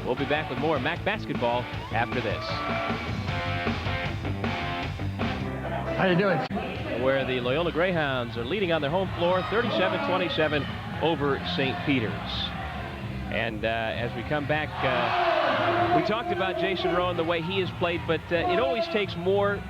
We'll be back with more MAC basketball after this. How you doing? Where the Loyola Greyhounds are leading on their home floor, 37-27 over St. Peter's. And as we come back, we talked about Jason Rowe and the way he has played, but it always takes more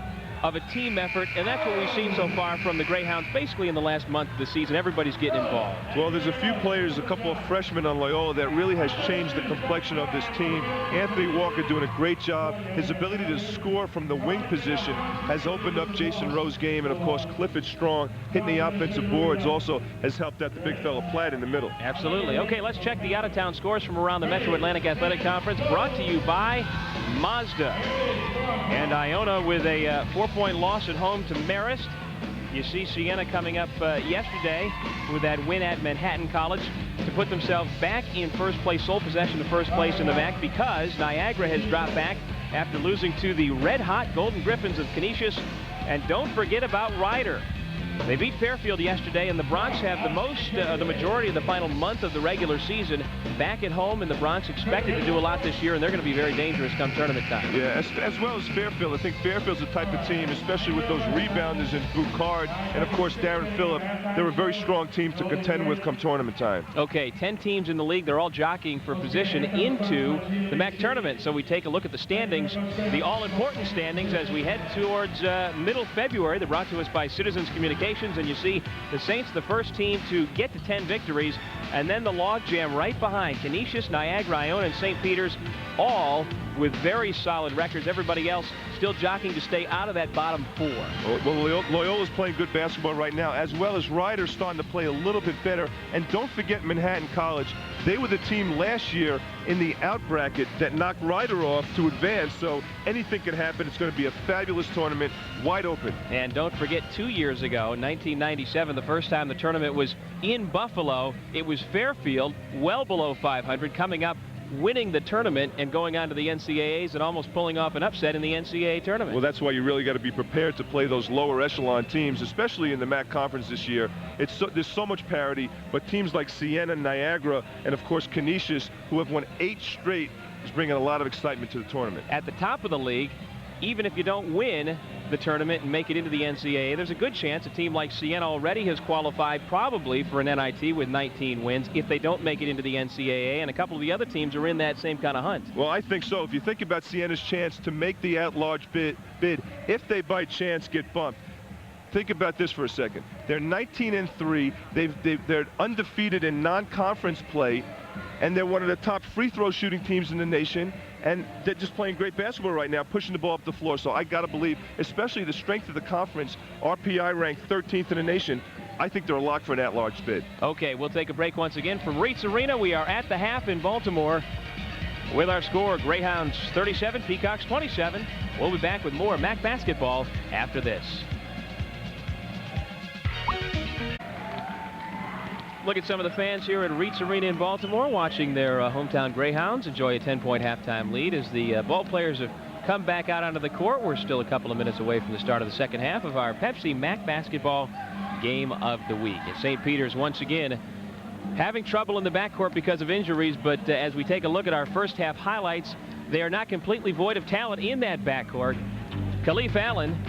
of a team effort, and that's what we've seen so far from the Greyhounds basically in the last month of the season. Everybody's getting involved. Well, there's a few players, a couple of freshmen on Loyola that really has changed the complexion of this team. Anthony Walker doing a great job. His ability to score from the wing position has opened up Jason Rowe's game, and of course Clifford Strong hitting the offensive boards also has helped out the big fella Platt in the middle. Absolutely. Okay, let's check the out-of-town scores from around the Metro Atlantic Athletic Conference, brought to you by Mazda. And Iona with a 4-point loss at home to Marist. You see Siena coming up yesterday with that win at Manhattan College to put themselves back in first place, sole possession of first place in the MAC, because Niagara has dropped back after losing to the red-hot Golden Griffins of Canisius. And don't forget about Ryder. They beat Fairfield yesterday, and the Bronx have the majority of the final month of the regular season back at home, and the Bronx expected to do a lot this year, and they're going to be very dangerous come tournament time. Yeah, as well as Fairfield. I think Fairfield's the type of team, especially with those rebounders in Boucard and, of course, Darren Phillip. They're a very strong team to contend with come tournament time. Okay, 10 teams in the league. They're all jockeying for position into the MAC tournament. So we take a look at the standings, the all-important standings as we head towards middle February. They're brought to us by Citizens Communications. And you see the Saints, the first team to get to 10 victories, and then the logjam right behind Canisius, Niagara, Iona, and St. Peter's, all with very solid records. Everybody else still jockeying to stay out of that bottom 4. Well, Loyola's playing good basketball right now, as well as Ryder's starting to play a little bit better. And don't forget Manhattan College. They were the team last year in the out bracket that knocked Ryder off to advance, so anything can happen. It's going to be a fabulous tournament, wide open. And don't forget, 2 years ago, 1997, the first time the tournament was in Buffalo, it was Fairfield, well below 500, coming up, winning the tournament and going on to the NCAAs and almost pulling off an upset in the NCAA tournament. Well, that's why you really got to be prepared to play those lower echelon teams, especially in the MAC conference this year. There's so much parity, but teams like Siena, Niagara, and of course Canisius, who have won 8 straight, is bringing a lot of excitement to the tournament. At the top of the league, even if you don't win the tournament and make it into the NCAA, there's a good chance a team like Siena already has qualified probably for an NIT with 19 wins if they don't make it into the NCAA, and a couple of the other teams are in that same kind of hunt. Well, I think so. If you think about Siena's chance to make the at-large bid, if they by chance get bumped, think about this for a second. They're 19-3. They're undefeated in non-conference play, and they're one of the top free throw shooting teams in the nation. And they're just playing great basketball right now, pushing the ball up the floor. So I got to believe, especially the strength of the conference, RPI ranked 13th in the nation, I think they're a lock for an at-large bid. Okay, we'll take a break once again from Reitz Arena. We are at the half in Baltimore with our score, Greyhounds 37, Peacocks 27. We'll be back with more MAC basketball after this. Look at some of the fans here at Reitz Arena in Baltimore watching their hometown Greyhounds enjoy a 10-point halftime lead as the ball players have come back out onto the court. We're still a couple of minutes away from the start of the second half of our Pepsi MAC basketball game of the week. And St. Peter's once again having trouble in the backcourt because of injuries, but as we take a look at our first half highlights, they are not completely void of talent in that backcourt. Khalif Allen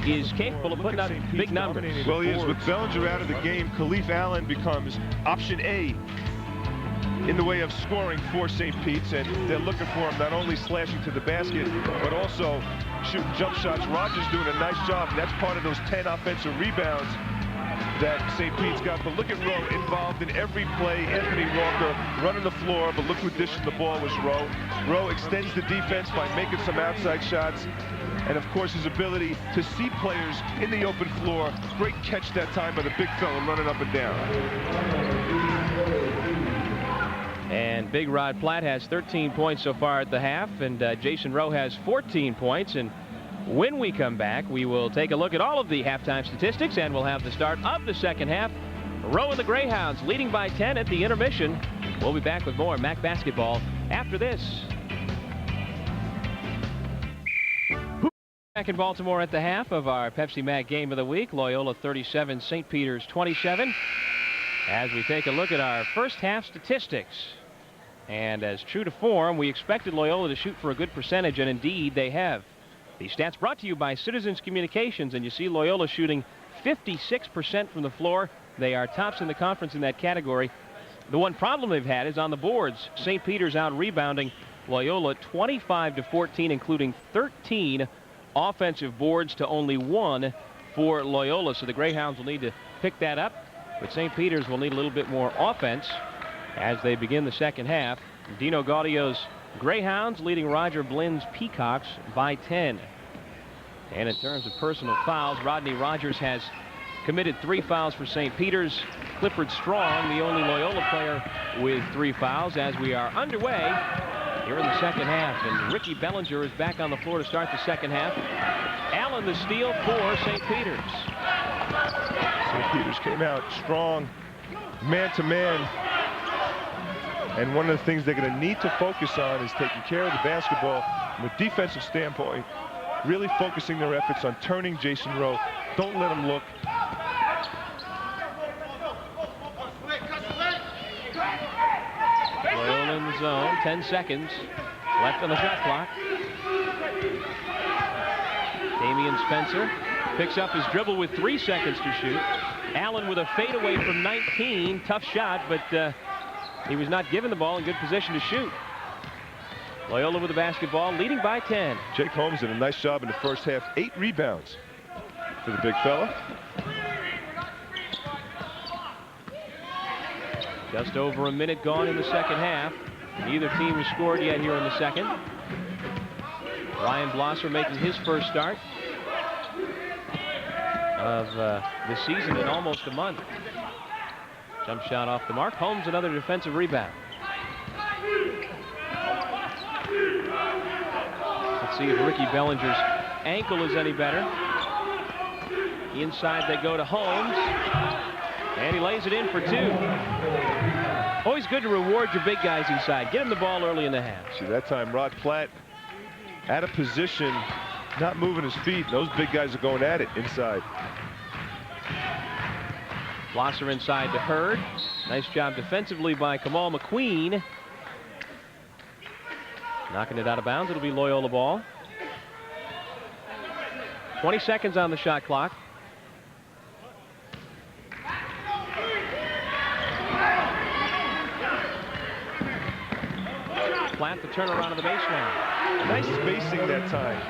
is capable of putting up big numbers. Well, he is. With Bellinger out of the game, Khalif Allen becomes option A in the way of scoring for St. Pete's, and they're looking for him not only slashing to the basket, but also shooting jump shots. Rogers doing a nice job, and that's part of those 10 offensive rebounds that St. Pete's got. But look at Rowe involved in every play. Anthony Walker running the floor, but look who dishing the ball was Rowe. Rowe extends the defense by making some outside shots. And, of course, his ability to see players in the open floor. Great catch that time by the big fella running up and down. And Big Rod Platt has 13 points so far at the half, and Jason Rowe has 14 points. And when we come back, we will take a look at all of the halftime statistics, and we'll have the start of the second half. Rowe and the Greyhounds leading by 10 at the intermission. We'll be back with more MAC basketball after this. Back in Baltimore at the half of our Pepsi MAC game of the week, Loyola 37, St. Peter's 27. As we take a look at our first half statistics. And as true to form, we expected Loyola to shoot for a good percentage, and indeed they have. The stats brought to you by Citizens Communications, and you see Loyola shooting 56% from the floor. They are tops in the conference in that category. The one problem they've had is on the boards. St. Peter's out rebounding Loyola 25-14, including 13 offensive boards to only 1 for Loyola. So the Greyhounds will need to pick that up, but St. Peter's will need a little bit more offense as they begin the second half. Dino Gaudio's Greyhounds leading Roger Blynn's Peacocks by 10. And in terms of personal fouls, Rodney Rogers has committed 3 fouls for St. Peter's. Clifford Strong, the only Loyola player with 3 fouls, as we are underway here in the second half. And Ricky Bellinger is back on the floor to start the second half. Allen the steal for St. Peter's. St. Peter's came out strong, man-to-man. And one of the things they're going to need to focus on is taking care of the basketball from a defensive standpoint, really focusing their efforts on turning Jason Rowe. Don't let him look. zone. 10 seconds left on the shot clock. Damian Spencer picks up his dribble with 3 seconds to shoot. Allen with a fadeaway from 19. Tough shot, but he was not given the ball in good position to shoot. Loyola with the basketball, leading by 10. Jake Holmes did a nice job in the first half. 8 rebounds for the big fella. Just over a minute gone in the second half. Neither team has scored yet here in the second. Ryan Blosser making his first start of the season in almost a month. Jump shot off the mark. Holmes another defensive rebound. Let's see if Ricky Bellinger's ankle is any better. Inside they go to Holmes. And he lays it in for 2. Always good to reward your big guys inside. Get him the ball early in the half. See, that time Rod Platt out of position, not moving his feet. Those big guys are going at it inside. Blosser inside to Hurd. Nice job defensively by Kamal McQueen. Knocking it out of bounds. It'll be Loyola ball. 20 seconds on the shot clock. Platt the turnaround of the baseline. Nice spacing that time.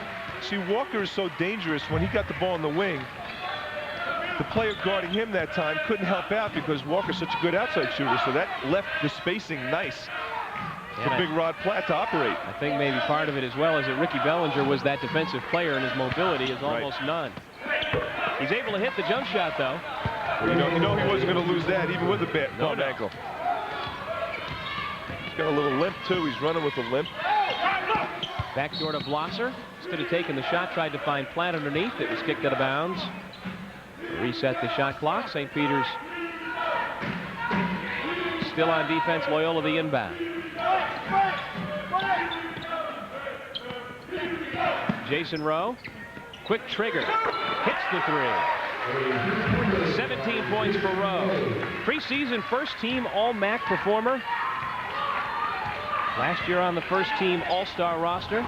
See, Walker is so dangerous. When he got the ball in the wing, the player guarding him that time couldn't help out because Walker's such a good outside shooter, so that left the spacing nice for Big Rod Platt to operate. I think maybe part of it as well is that Ricky Bellinger was that defensive player and his mobility is almost none. He's able to hit the jump shot, though. Well, you know he wasn't going to lose that even with a bum ankle. He's got a little limp, too. He's running with a limp. Backdoor to Blosser. Instead of taking the shot, tried to find Platt underneath. It was kicked out of bounds. Reset the shot clock. St. Peter's still on defense. Loyola the inbound. Jason Rowe, quick trigger, hits the 3. 17 points for Rowe. Preseason first team All-MAC performer. Last year on the first team All-Star roster.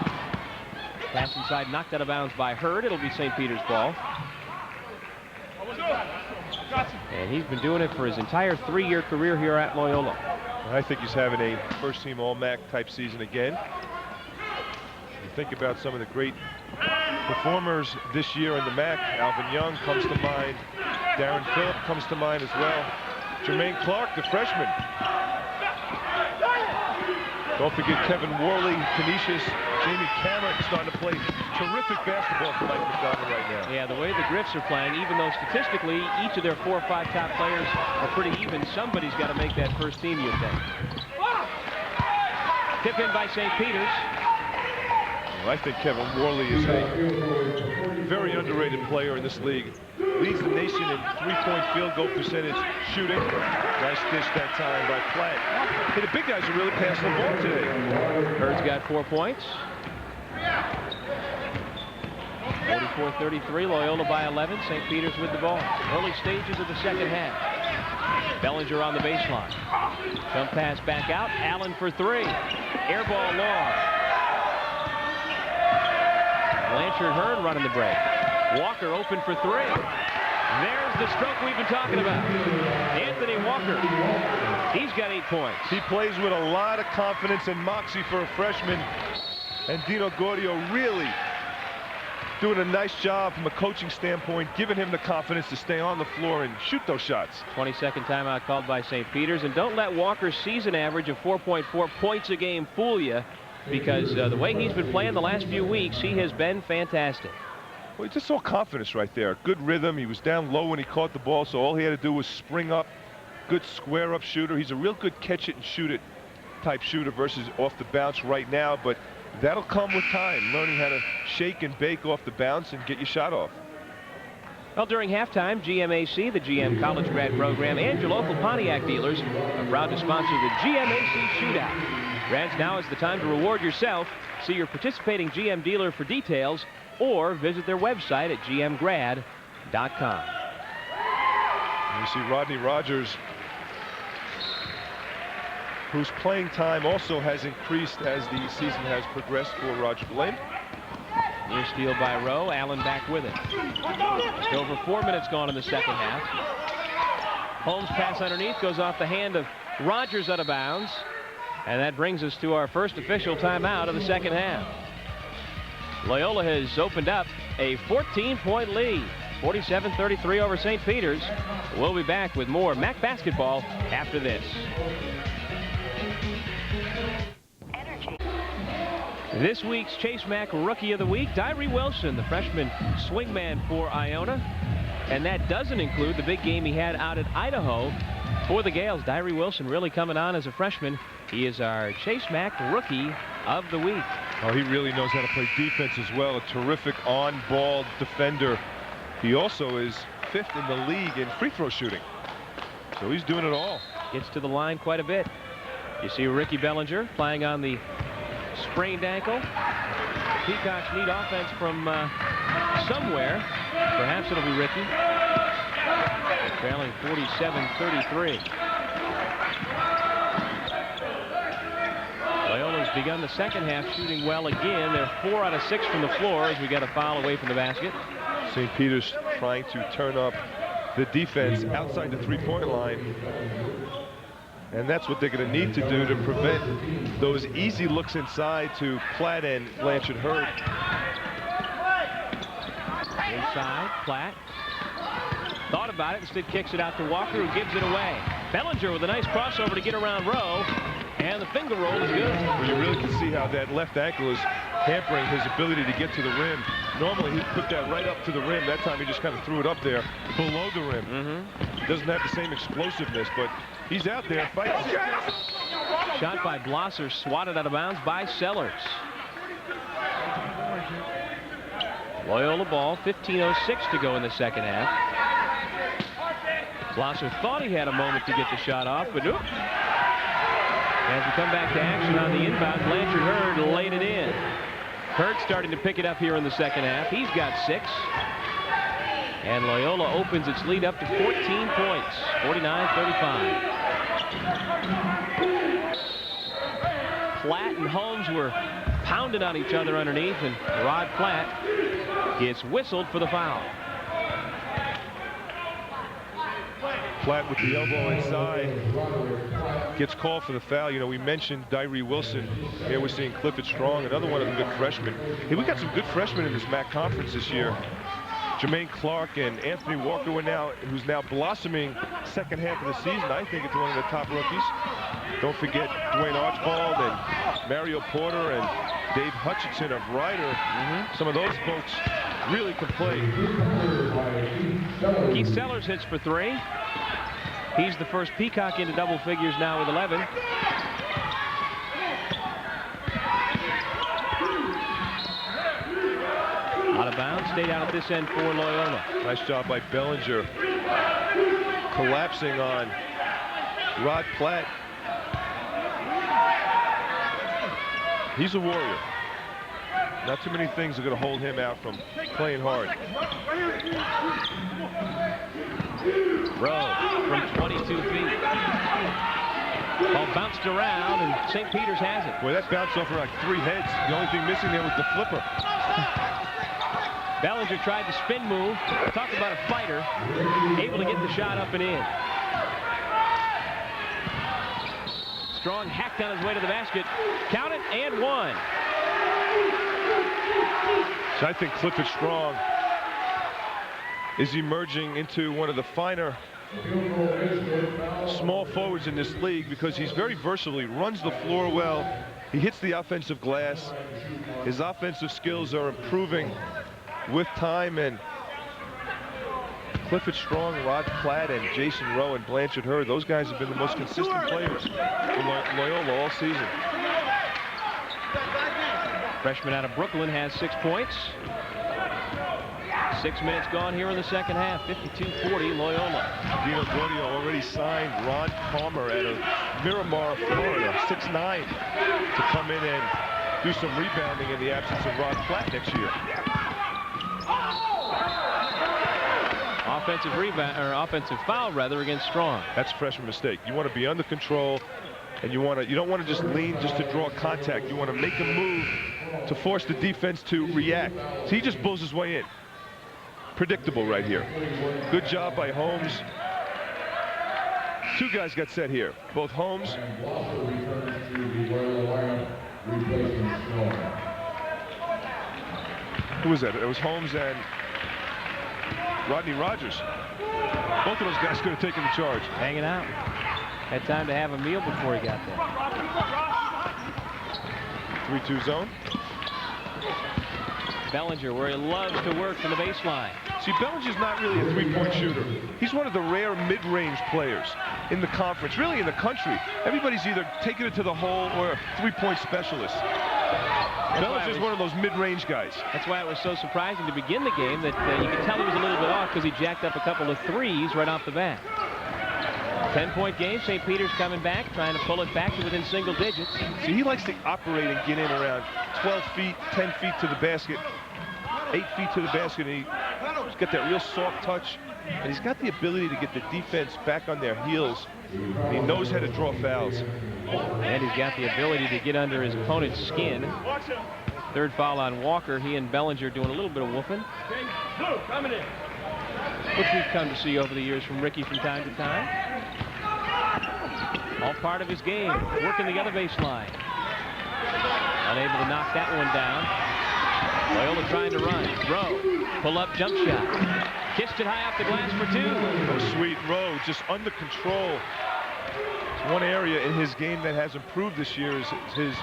Pass inside, knocked out of bounds by Hurd. It'll be St. Peter's ball. And he's been doing it for his entire 3-year career here at Loyola. I think he's having a first team All-MAC type season again. You think about some of the great performers this year in the MAC. Alvin Young comes to mind. Darren Phillip comes to mind as well. Jermaine Clark, the freshman. Don't forget Kevin Worley, Canisius, Jamie Cameron starting to play terrific basketball for Mike McDonald right now. Yeah, the way the Griffs are playing, even though statistically each of their 4 or 5 top players are pretty even, somebody's got to make that first team, you think. Tip in by St. Peter's. Well, I think Kevin Worley is a very underrated player in this league. Leads the nation in 3-point field goal percentage shooting. Nice dish that time by Platt. Hey, the big guys are really passing the ball today. Hurd's got 4 points. 44-33, Loyola by 11. St. Peter's with the ball. Early stages of the second half. Bellinger on the baseline. Jump pass back out. Allen for 3. Air ball long. Blanchard Hurd running the break. Walker open for 3. There's the stroke we've been talking about. Anthony Walker. He's got 8 points. He plays with a lot of confidence and moxie for a freshman. And Dino Gordio really doing a nice job from a coaching standpoint, giving him the confidence to stay on the floor and shoot those shots. 22nd timeout called by St. Peter's. And don't let Walker's season average of 4.4 points a game fool you, because the way he's been playing the last few weeks, he has been fantastic. Well, he just saw confidence right there. Good rhythm. He was down low when he caught the ball, so all he had to do was spring up. Good square-up shooter. He's a real good catch-it-and-shoot-it type shooter versus off the bounce right now, but that'll come with time, learning how to shake and bake off the bounce and get your shot off. Well, during halftime, GMAC, the GM College Grad Program, and your local Pontiac dealers are proud to sponsor the GMAC Shootout. Grads, now is the time to reward yourself. See your participating GM dealer for details, or visit their website at gmgrad.com. You see Rodney Rogers whose playing time also has increased as the season has progressed for Roger Blend. Near steal by Rowe. Allen back with it. Just over 4 minutes gone in the second half. Holmes pass underneath goes off the hand of Rogers out of bounds. And that brings us to our first official timeout of the second half. Loyola has opened up a 14-point lead. 47-33 over St. Peter's. We'll be back with more MAC basketball after this. This week's Chase Mack Rookie of the Week, Tyree Wilson, the freshman swingman for Iona. And that doesn't include the big game he had out at Idaho for the Gales. Tyree Wilson really coming on as a freshman. He is our Chase Mack Rookie of the Week. Oh, he really knows how to play defense as well. A terrific on-ball defender. He also is 5th in the league in free throw shooting. So he's doing it all. Gets to the line quite a bit. You see Ricky Bellinger playing on the sprained ankle. Peacocks need offense from somewhere. Perhaps it'll be Ricky. Trailing 47-33. Loyola's begun the second half shooting well again. They're 4 out of 6 from the floor as we got a foul away from the basket. St. Peter's trying to turn up the defense outside the three-point line. And that's what they're going to need to do to prevent those easy looks inside to Platt and Blanchard Hurd. Inside, Platt. Thought about it, instead kicks it out to Walker, who gives it away. Bellinger with a nice crossover to get around Rowe. And the finger roll is good. Well, you really can see how that left ankle is hampering his ability to get to the rim. Normally he'd put that right up to the rim. That time he just kind of threw it up there below the rim. Doesn't have the same explosiveness, but he's out there fighting. Shot by Blosser, swatted out of bounds by Sellers. Loyola ball, 15:06 to go in the second half. Blosser thought he had a moment to get the shot off, but nope. As we come back to action on the inbound, Blanchard Hurd laid it in. Hurd starting to pick it up here in the second half. He's got 6. And Loyola opens its lead up to 14 points, 49-35. Platt and Holmes were pounding on each other underneath, and Rod Platt gets whistled for the foul. Platt with the elbow inside gets called for the foul. You know, we mentioned Tyree Wilson. Here we're seeing Clifford Strong, another one of the good freshmen. Hey, we got some good freshmen in this MAC conference this year. Jermaine Clark and Anthony Walker who's now blossoming second half of the season. I think it's one of the top rookies. Don't forget Dwayne Archibald and Mario Porter and Dave Hutchinson of Ryder. Some of those folks really can play. Keith Sellers hits for 3. He's the first Peacock into double figures now with 11. Out of bounds, stayed out at this end for Loyola. Nice job by Bellinger. Collapsing on Rod Platt. He's a warrior. Not too many things are going to hold him out from playing hard. Rowe from 22 feet. Ball bounced around, and St. Peter's has it. Boy, that bounced off like 3 heads. The only thing missing there was the flipper. Bellinger tried the spin move. Talk about a fighter. Able to get the shot up and in. Strong hacked on his way to the basket. Count it, and 1. So I think Clifford Strong is emerging into one of the finer small forwards in this league because he's very versatile. He runs the floor well. He hits the offensive glass. His offensive skills are improving with time, and Clifford Strong, Rod Platt, and Jason Rowe and Blanchard Hurd, those guys have been the most consistent players for Loyola all season. Freshman out of Brooklyn has 6 points. 6 minutes gone here in the second half. 52-40 Loyola. Dino Gordio already signed Ron Palmer out of Miramar, Florida, 6'9", to come in and do some rebounding in the absence of Rod Platt next year. Offensive rebound, or offensive foul rather, against Strong. That's a freshman mistake. You want to be under control And you don't want to just lean just to draw contact. You want to make a move to force the defense to react. So he just blows his way in. Predictable right here. Good job by Holmes. Two guys got set here. Both Holmes. Who was that? It was Holmes and Rodney Rogers. Both of those guys could have taken the charge. Hanging out. Had time to have a meal before he got there. 3-2 zone. Bellinger, where he loves to work from the baseline. See, Bellinger's not really a three-point shooter. He's one of the rare mid-range players in the conference, really in the country. Everybody's either taking it to the hole or a three-point specialist. Bellinger's one of those mid-range guys. That's why it was so surprising to begin the game that you could tell he was a little bit off because he jacked up a couple of threes right off the bat. 10-point game. St. Peter's coming back, trying to pull it back to within single digits. See, he likes to operate and get in around 12 feet, 10 feet to the basket, 8 feet to the basket. And he's got that real soft touch, and he's got the ability to get the defense back on their heels. And he knows how to draw fouls. And he's got the ability to get under his opponent's skin. Third foul on Walker. He and Bellinger doing a little bit of woofing, which we've come to see over the years from Ricky from time to time. All part of his game, working the other baseline. Unable to knock that one down. Loyola trying to run. Rowe, pull-up jump shot. Kissed it high off the glass for two. Oh, sweet Rowe, just under control. It's one area in his game that has improved this year is his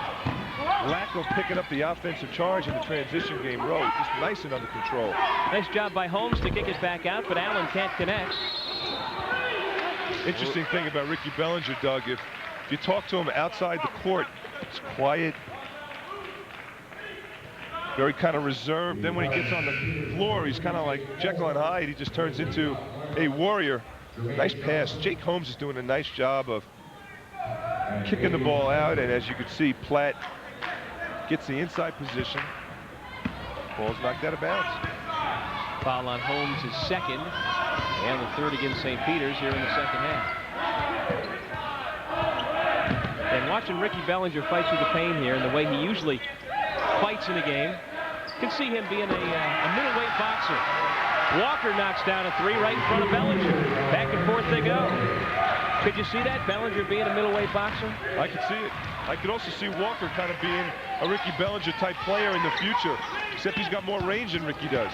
lack of picking up the offensive charge in the transition game. Rowe, just nice and under control. Nice job by Holmes to kick it back out, but Allen can't connect. Interesting thing about Ricky Bellinger, Doug, if you talk to him outside the court, it's quiet, very kind of reserved. Then when he gets on the floor, he's kind of like Jekyll and Hyde. He just turns into a warrior. Nice pass. Jake Holmes is doing a nice job of kicking the ball out, and as you can see, Platt gets the inside position. Ball's knocked out of bounds. Foul on Holmes is second, and the third against St. Peter's here in the second half. And watching Ricky Bellinger fight through the pain here and the way he usually fights in a game, you can see him being a middleweight boxer. Walker knocks down a three right in front of Bellinger. Back and forth they go. Could you see that, Bellinger being a middleweight boxer? I could see it. I could also see Walker kind of being a Ricky Bellinger type player in the future, except he's got more range than Ricky does.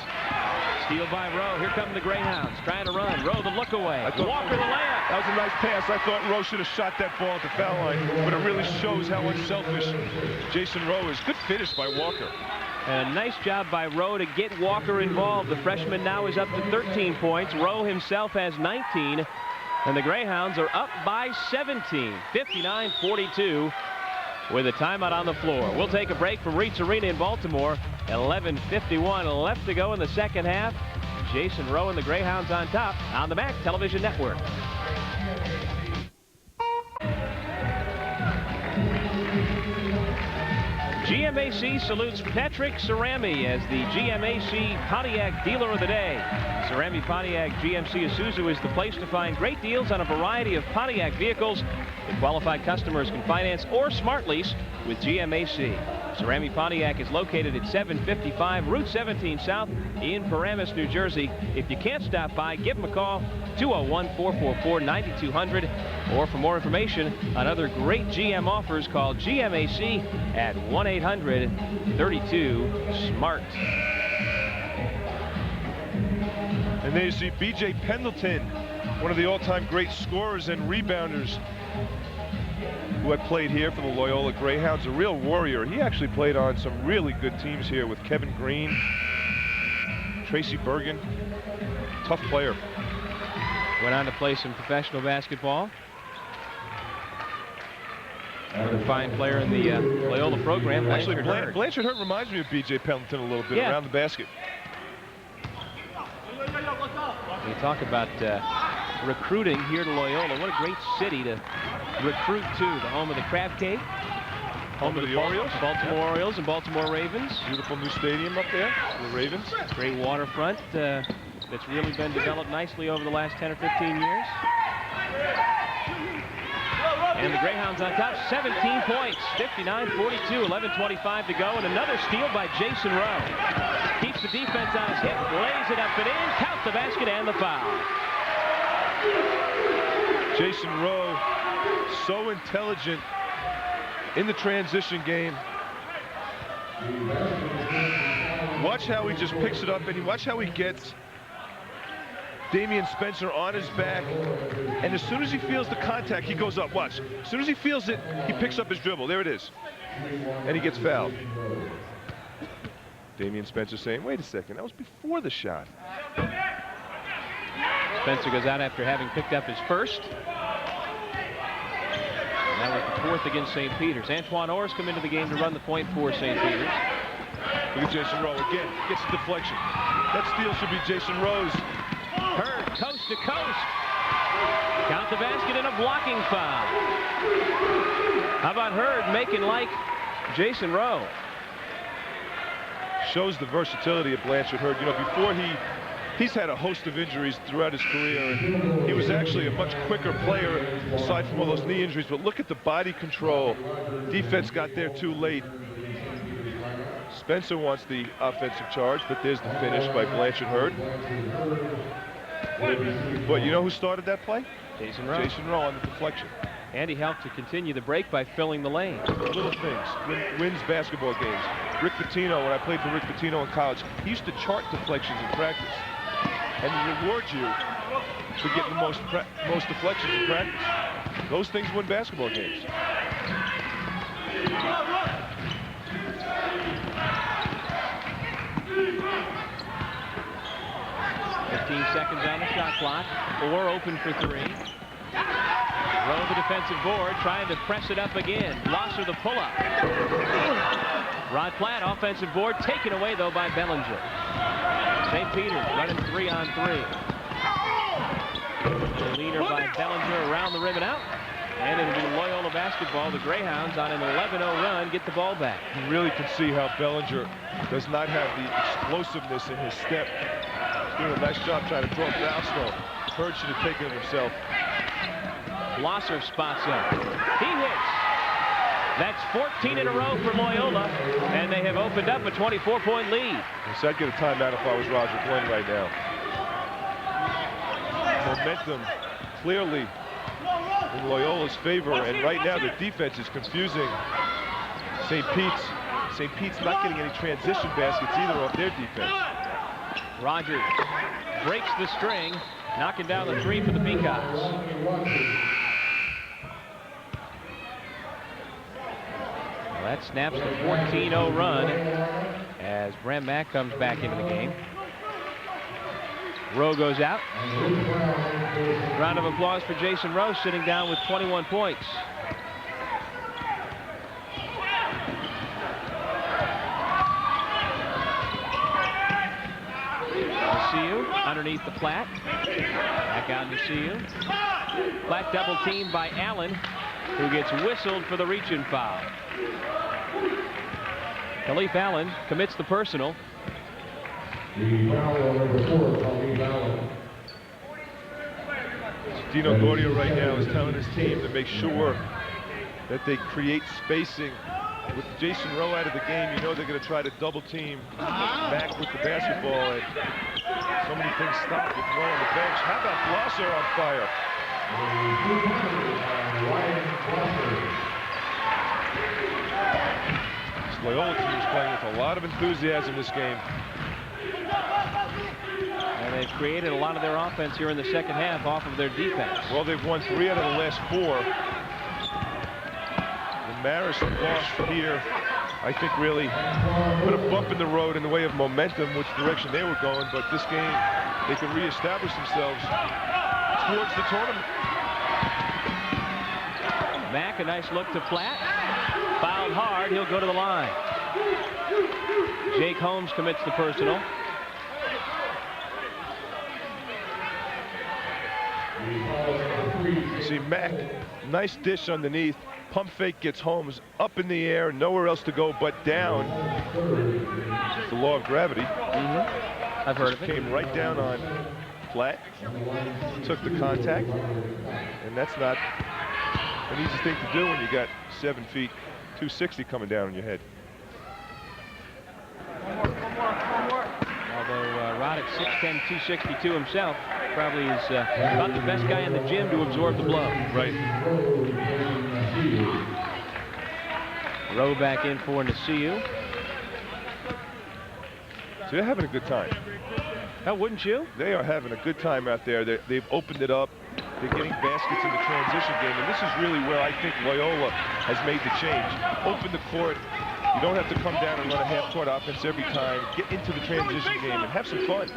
Steal by Rowe. Here come the Greyhounds trying to run. Rowe the look away. Walker the layup. That was a nice pass. I thought Rowe should have shot that ball at the foul line, but it really shows how unselfish Jason Rowe is. Good finish by Walker. And a nice job by Rowe to get Walker involved. The freshman now is up to 13 points. Rowe himself has 19. And the Greyhounds are up by 17, 59-42, with a timeout on the floor. We'll take a break from Reitz Arena in Baltimore. 11:51 left to go in the second half. Jason Rowe and the Greyhounds on top on the MAC Television Network. GMAC salutes Patrick Cerami as the GMAC Pontiac Dealer of the Day. Cerami Pontiac GMC Isuzu is the place to find great deals on a variety of Pontiac vehicles that qualified customers can finance or smart lease with GMAC. Cerami Pontiac is located at 755 Route 17 South in Paramus, New Jersey. If you can't stop by, give them a call, 201-444-9200. Or for more information on other great GM offers, call GMAC at 1-800-32-SMART. And there you see B.J. Pendleton, one of the all-time great scorers and rebounders who had played here for the Loyola Greyhounds, a real warrior. He actually played on some really good teams here with Kevin Green, Tracy Bergen. Tough player. Went on to play some professional basketball. Another fine player in the Loyola program. Actually, Blanchard Hurt reminds me of B.J. Pendleton a little bit, around the basket. We talk about recruiting here to Loyola. What a great city to recruit to. The home of the Crab Cake. Home of the Orioles. Baltimore Orioles and Baltimore Ravens. Beautiful new stadium up there for the Ravens. Great waterfront that's really been developed nicely over the last 10 or 15 years. And the Greyhounds on top, 17 points, 59-42, 11:25 to go, and another steal by Jason Rowe. Keeps the defense on his hip, lays it up and in, count the basket and the foul. Jason Rowe, so intelligent in the transition game. Watch how he just picks it up, and watch how he gets Damian Spencer on his back, and as soon as he feels the contact, he goes up. Watch. As soon as he feels it, he picks up his dribble. There it is. And he gets fouled. Damian Spencer saying, wait a second, that was before the shot. Spencer goes out after having picked up his first. And that was the fourth against St. Peter's. Antoine Orr's come into the game to run the point for St. Peter's. Look at Jason Rowe again. Gets a deflection. That steal should be Jason Rowe's. Hurd, coast to coast. Count the basket and a blocking foul. How about Hurd making like Jason Rowe? Shows the versatility of Blanchard Hurd. You know, before he's had a host of injuries throughout his career, and he was actually a much quicker player aside from all those knee injuries. But look at the body control. Defense got there too late. Spencer wants the offensive charge, but there's the finish by Blanchard Hurd. But you know who started that play? Jason Rowe. Jason Rowe on the deflection. And he helped to continue the break by filling the lane. Little things. Wins basketball games. Rick Pitino, when I played for Rick Pitino in college, he used to chart deflections in practice. And he rewards you for getting the most deflections in practice. Those things win basketball games. 15 seconds on the shot clock. Orr open for three. Rowe the defensive board, trying to press it up again. Blosser the pull-up. Rod Platt offensive board, taken away though by Bellinger. St. Peter's running 3-on-3. Leaner by Bellinger around the rim and out. And it'll be Loyola basketball. The Greyhounds on an 11-0 run get the ball back. You really can see how Bellinger does not have the explosiveness in his step. He's doing a nice job trying to draw foul slow. Hurd should have taken it himself. Blosser spots up. He hits. That's 14 in a row for Loyola, and they have opened up a 24-point lead. So I'd get a timeout if I was Roger Glenn right now. Momentum clearly in Loyola's favor, and right now the defense is confusing St. Pete's. St. Pete's not getting any transition baskets either off their defense. Rogers breaks the string, knocking down the three for the Peacocks. Well, that snaps the 14-0 run as Bram Mack comes back into the game. Rowe goes out. Round of applause for Jason Rowe, sitting down with 21 points. Naciu underneath the Platt. Back out Naciu. Platt double teamed by Allen, who gets whistled for the reach-in foul. Khalif Allen commits the personal. Dino Gordio right now is telling his team to make sure that they create spacing. With Jason Rowe out of the game, you know they're going to try to double team Mack with the basketball, and so many things stop with Rowe on the bench. How about Blosser on fire? This Loyola team is playing with a lot of enthusiasm this game. And they've created a lot of their offense here in the second half off of their defense. Well, they've won 3 out of the last 4. The Marist loss here, I think, really put a bump in the road in the way of momentum, which direction they were going. But this game, they can reestablish themselves towards the tournament. Mack, a nice look to Platt. Fouled hard, he'll go to the line. Jake Holmes commits the personal. You see Mack, nice dish underneath. Pump fake gets Holmes up in the air, nowhere else to go but down. It's the law of gravity. I've heard of it. Came right down on Platt, took the contact, and that's not An easy thing to do when you got 7 feet, 260 coming down on your head. Although Rod at 6'10", 262 himself, probably is about the best guy in the gym to absorb the blow. Right. Rowe back in for Naciu. So they're having a good time. Oh, wouldn't you? They are having a good time out there. They've opened it up. They're getting baskets in the transition game, and this is really where I think Loyola has made the change. Open the court. You don't have to come down and run a half-court offense every time. Get into the transition game and have some fun.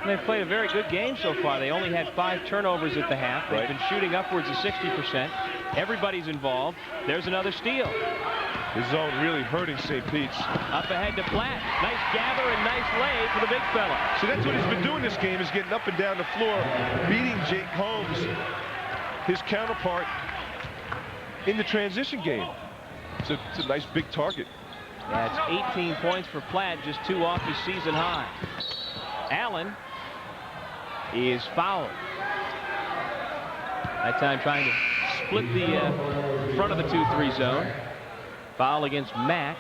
They've played a very good game so far. They only had 5 turnovers at the half. They've been shooting upwards of 60%. Everybody's involved. There's another steal. The zone really hurting St. Pete's. Up ahead to Platt. Nice gather and nice lay for the big fella. So that's what he's been doing this game, is getting up and down the floor, beating Jake Holmes, his counterpart, in the transition game. It's a nice big target. That's 18 points for Platt, just 2 off his season high. Allen is fouled. That time trying to split the front of the 2-3 zone. Foul against Mack.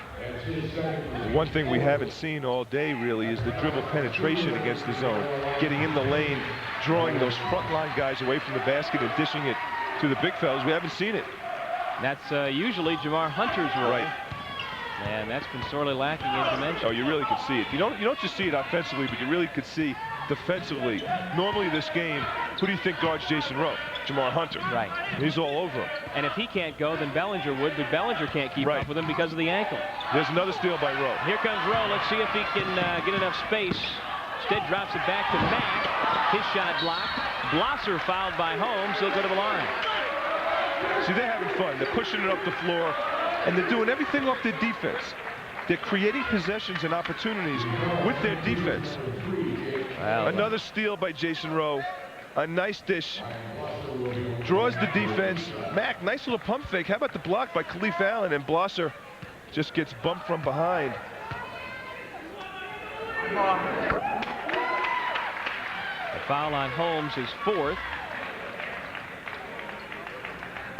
One thing we haven't seen all day really is the dribble penetration against the zone. Getting in the lane, drawing those front line guys away from the basket and dishing it to the big fellas. We haven't seen it. That's usually Jamar Hunter's role. Right. And that's been sorely lacking in dimension. Oh, you really could see it. You don't just see it offensively, but you really could see defensively. Normally this game, who do you think guards Jason Rowe? Jamar Hunter. Right. He's all over him. And if he can't go, then Bellinger would, but Bellinger can't keep up with him because of the ankle. There's another steal by Rowe. Here comes Rowe. Let's see if he can get enough space. Instead drops it back to Mack. His shot blocked. Blosser fouled by Holmes. He'll go to the line. See, they're having fun. They're pushing it up the floor, and they're doing everything off their defense. They're creating possessions and opportunities with their defense. Wow. Another steal by Jason Rowe. A nice dish. Draws the defense. Mack, nice little pump fake. How about the block by Khalif Allen? And Blosser just gets bumped from behind. The foul on Holmes is 4th.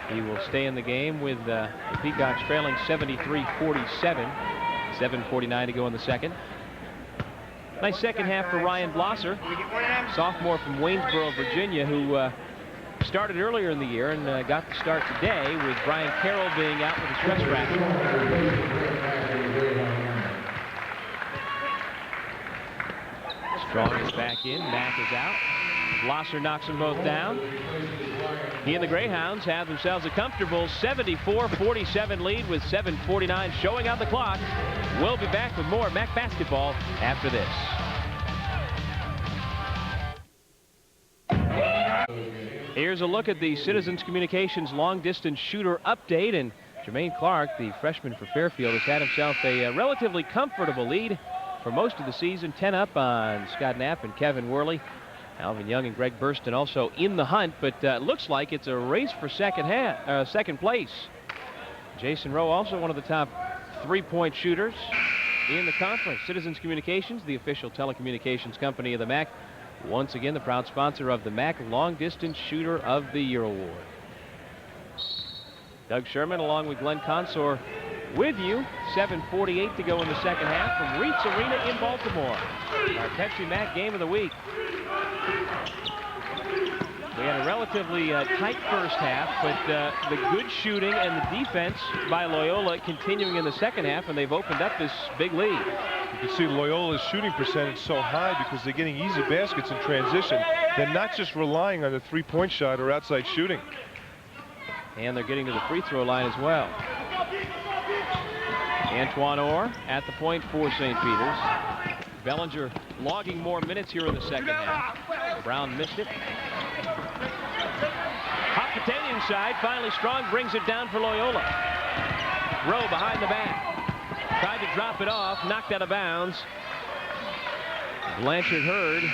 He will stay in the game with the Peacocks trailing 73-47. 7:49 to go in the second. Nice second half for Ryan Blosser, sophomore from Waynesboro, Virginia, who started earlier in the year and got the start today with Brian Carroll being out with a stress fracture. Strong is back in. Mack is out. Blosser knocks them both down. He and the Greyhounds have themselves a comfortable 74-47 lead with 7:49 showing on the clock. We'll be back with more Mac basketball after this. Here's a look at the Citizens Communications long-distance shooter update, and Jermaine Clark, the freshman for Fairfield, has had himself a relatively comfortable lead for most of the season. 10 up on Scott Knapp and Kevin Worley. Alvin Young and Greg Burston also in the hunt, but looks like it's a race for second place. Jason Rowe, also one of the top 3-point shooters in the conference. Citizens Communications, the official telecommunications company of the MAC, once again the proud sponsor of the MAC Long Distance Shooter of the Year Award. Doug Sherman along with Glenn Consor with you. 7:48 to go in the second half from Reitz Arena in Baltimore. Our Pepsi MAC game of the week. We had a relatively tight first half, but the good shooting and the defense by Loyola continuing in the second half, and they've opened up this big lead. You can see Loyola's shooting percentage so high because they're getting easy baskets in transition. They're not just relying on the 3-point shot or outside shooting. And they're getting to the free throw line as well. Antoine Orr at the point for St. Peter's. Bellinger logging more minutes here in the second half. Brown missed it. Hot potato inside. Finally Strong brings it down for Loyola. Rowe behind the back. Tried to drop it off. Knocked out of bounds. Blanchard Hurd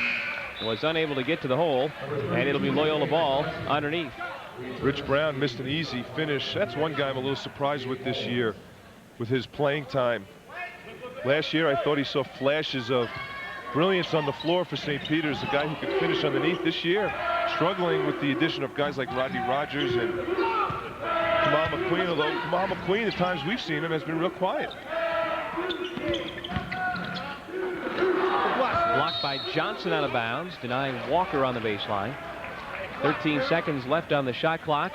was unable to get to the hole. And it'll be Loyola ball underneath. Rich Brown missed an easy finish. That's one guy I'm a little surprised with this year with his playing time. Last year, I thought he saw flashes of brilliance on the floor for St. Peter's, a guy who could finish underneath. This year, struggling with the addition of guys like Rodney Rogers and Kamal McQueen, although Kamal McQueen, the times we've seen him, has been real quiet. Blocked by Johnson out of bounds, denying Walker on the baseline. 13 seconds left on the shot clock.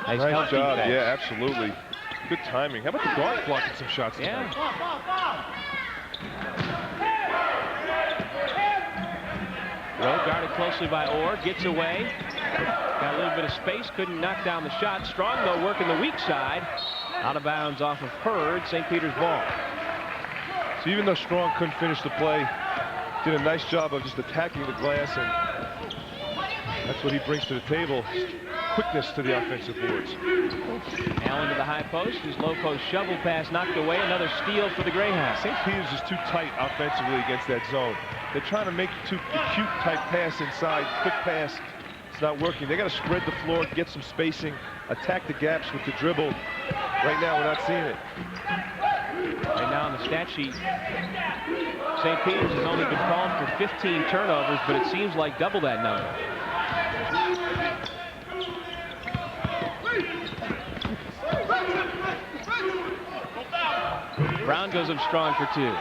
Nice job. Yeah, absolutely. Good timing. How about the guard blocking some shots tonight? Rowe guarded closely by Orr, gets away. Got a little bit of space, couldn't knock down the shot. Strong, though, working the weak side. Out of bounds off of Hurd, St. Peter's ball. So even though Strong couldn't finish the play, did a nice job of just attacking the glass, and that's what he brings to the table. Quickness to the offensive boards. Allen to the high post. His low post shovel pass knocked away. Another steal for the Greyhounds. St. Peter's is too tight offensively against that zone. They're trying to make the cute type pass inside, quick pass. It's not working. They got to spread the floor, get some spacing, attack the gaps with the dribble. Right now, we're not seeing it. Right now on the stat sheet, St. Peter's has only been called for 15 turnovers, but it seems like double that number. Brown goes up strong for two.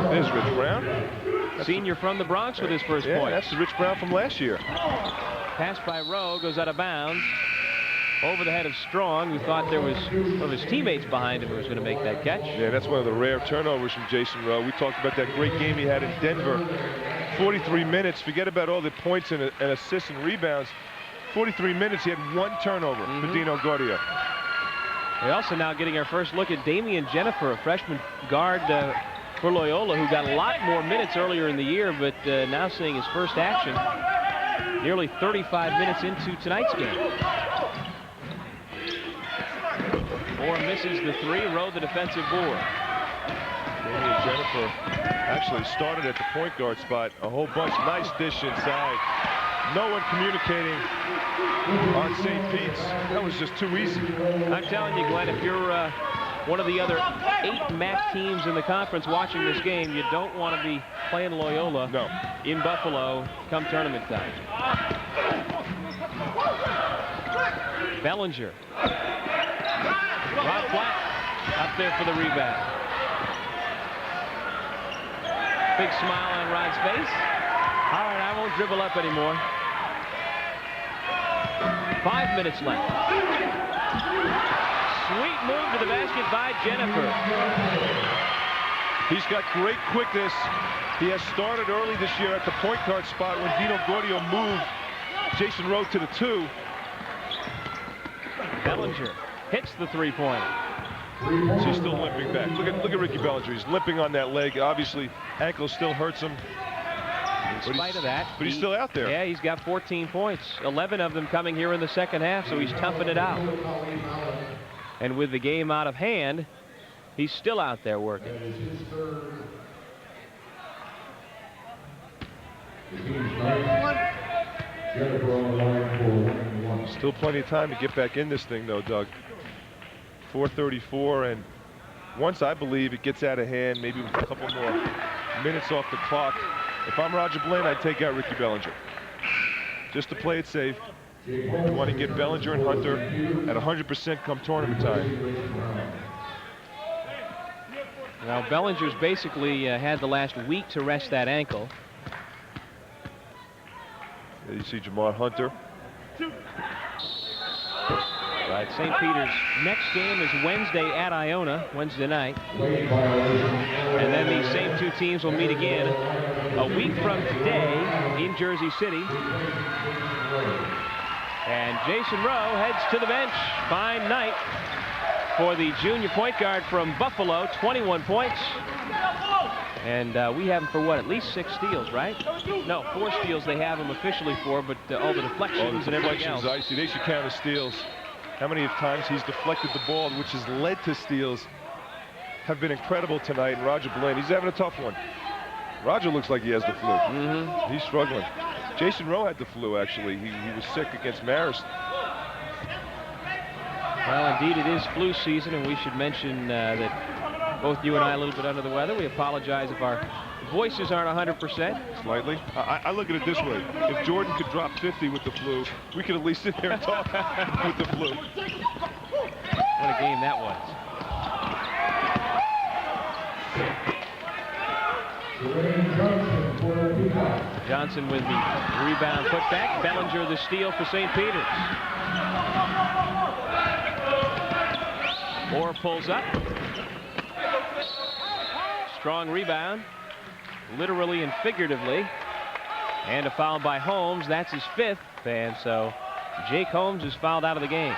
There's Rich Brown. Senior from the Bronx with his first point. That's the Rich Brown from last year. Pass by Rowe goes out of bounds. Over the head of Strong, who thought there was one of his teammates behind him who was going to make that catch. Yeah, that's one of the rare turnovers from Jason Rowe. We talked about that great game he had in Denver. 43 minutes. Forget about all the points and assists and rebounds. 43 minutes, he had one turnover for Dino Gordio. We're also now getting our first look at Damian Jennifer, a freshman guard for Loyola, who got a lot more minutes earlier in the year, but now seeing his first action nearly 35 minutes into tonight's game. Moore misses the three. Rowe the defensive board. Damian Jennifer actually started at the point guard spot a whole bunch. Nice dish inside. No one communicating on St. Pete's. That was just too easy. I'm telling you, Glenn, if you're one of the other 8 MAC teams in the conference watching this game, you don't want to be playing Loyola in Buffalo come tournament time. Bellinger. Rob Black up there for the rebound. Big smile on Rod's face. All right, I won't dribble up anymore. 5 minutes left. Sweet move to the basket by Jennifer. He's got great quickness. He has started early this year at the point guard spot when Dino Gordio moved Jason Rowe to the 2. Bellinger hits the three-pointer. She's still limping back. Look at Ricky Bellinger. He's limping on that leg. Obviously, ankle still hurts him. In spite of that, but he's still out there. Yeah, he's got 14 points. 11 of them coming here in the second half, so he's toughing it out. And with the game out of hand, he's still out there working. Still plenty of time to get back in this thing, though, Doug. 4:34, and once I believe it gets out of hand, maybe with a couple more minutes off the clock, if I'm Roger Blinn, I'd take out Ricky Bellinger. Just to play it safe. You want to get Bellinger and Hunter at 100% come tournament time. Now, Bellinger's basically had the last week to rest that ankle. There you see Jamar Hunter. Right, St. Peter's next game is Wednesday at Iona, Wednesday night. And then these same two teams will meet again a week from today in Jersey City. And Jason Rowe heads to the bench. Fine night for the junior point guard from Buffalo, 21 points. And we have him for what, at least 6 steals, right? No, 4 steals they have him officially for, but all the deflections and everything else. I see. They should count as steals. How many times he's deflected the ball, which has led to steals, have been incredible tonight. And Roger Blinn, he's having a tough one. Roger looks like he has the flu. He's struggling. Jason Rowe had the flu, actually. He was sick against Marist. Well, indeed, it is flu season, and we should mention that both you and I are a little bit under the weather. We apologize if our voices aren't 100%. Slightly. I look at it this way. If Jordan could drop 50 with the flu, we could at least sit there and talk with the flu. What a game that was. Johnson with the rebound putback. Bellinger the steal for St. Peter's. Orr pulls up. Strong rebound, literally and figuratively. And a foul by Holmes. That's his 5th. And so Jake Holmes is fouled out of the game.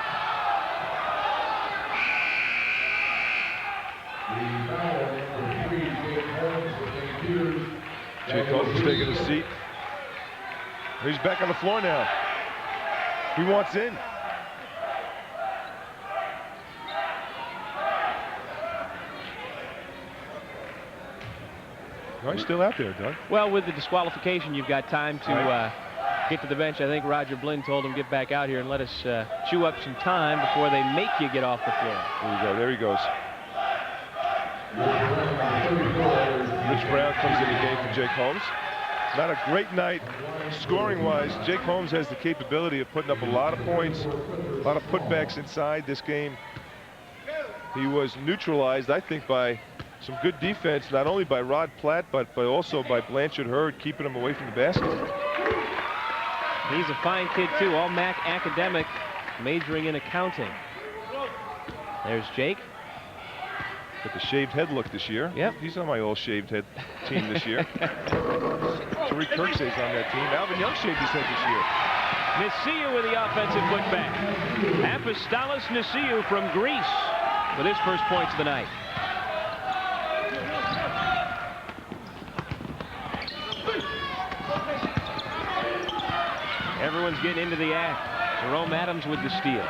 Jake Holmes is taking a seat. He's back on the floor now. He wants in. Oh, he's still out there, Doug. Well, with the disqualification, you've got time to get to the bench. I think Roger Blinn told him, get back out here and let us chew up some time before they make you get off the floor. There you go. There he goes. Rich Brown comes in the game for Jake Holmes. Not a great night scoring-wise. Jake Holmes has the capability of putting up a lot of points, a lot of putbacks inside this game. He was neutralized, I think, by some good defense, not only by Rod Platt, but also by Blanchard Hurd, keeping him away from the basket. He's a fine kid, too. All MAC academic, majoring in accounting. There's Jake. With the shaved head look this year. Yep. He's on my all shaved head team this year. Tariq Kirksey's on that team. Alvin Young shaved his head this year. Nasiu with the offensive putback. Apostolos Nasiu from Greece with his first points of the night. Everyone's getting into the act. Jerome Adams with the steal.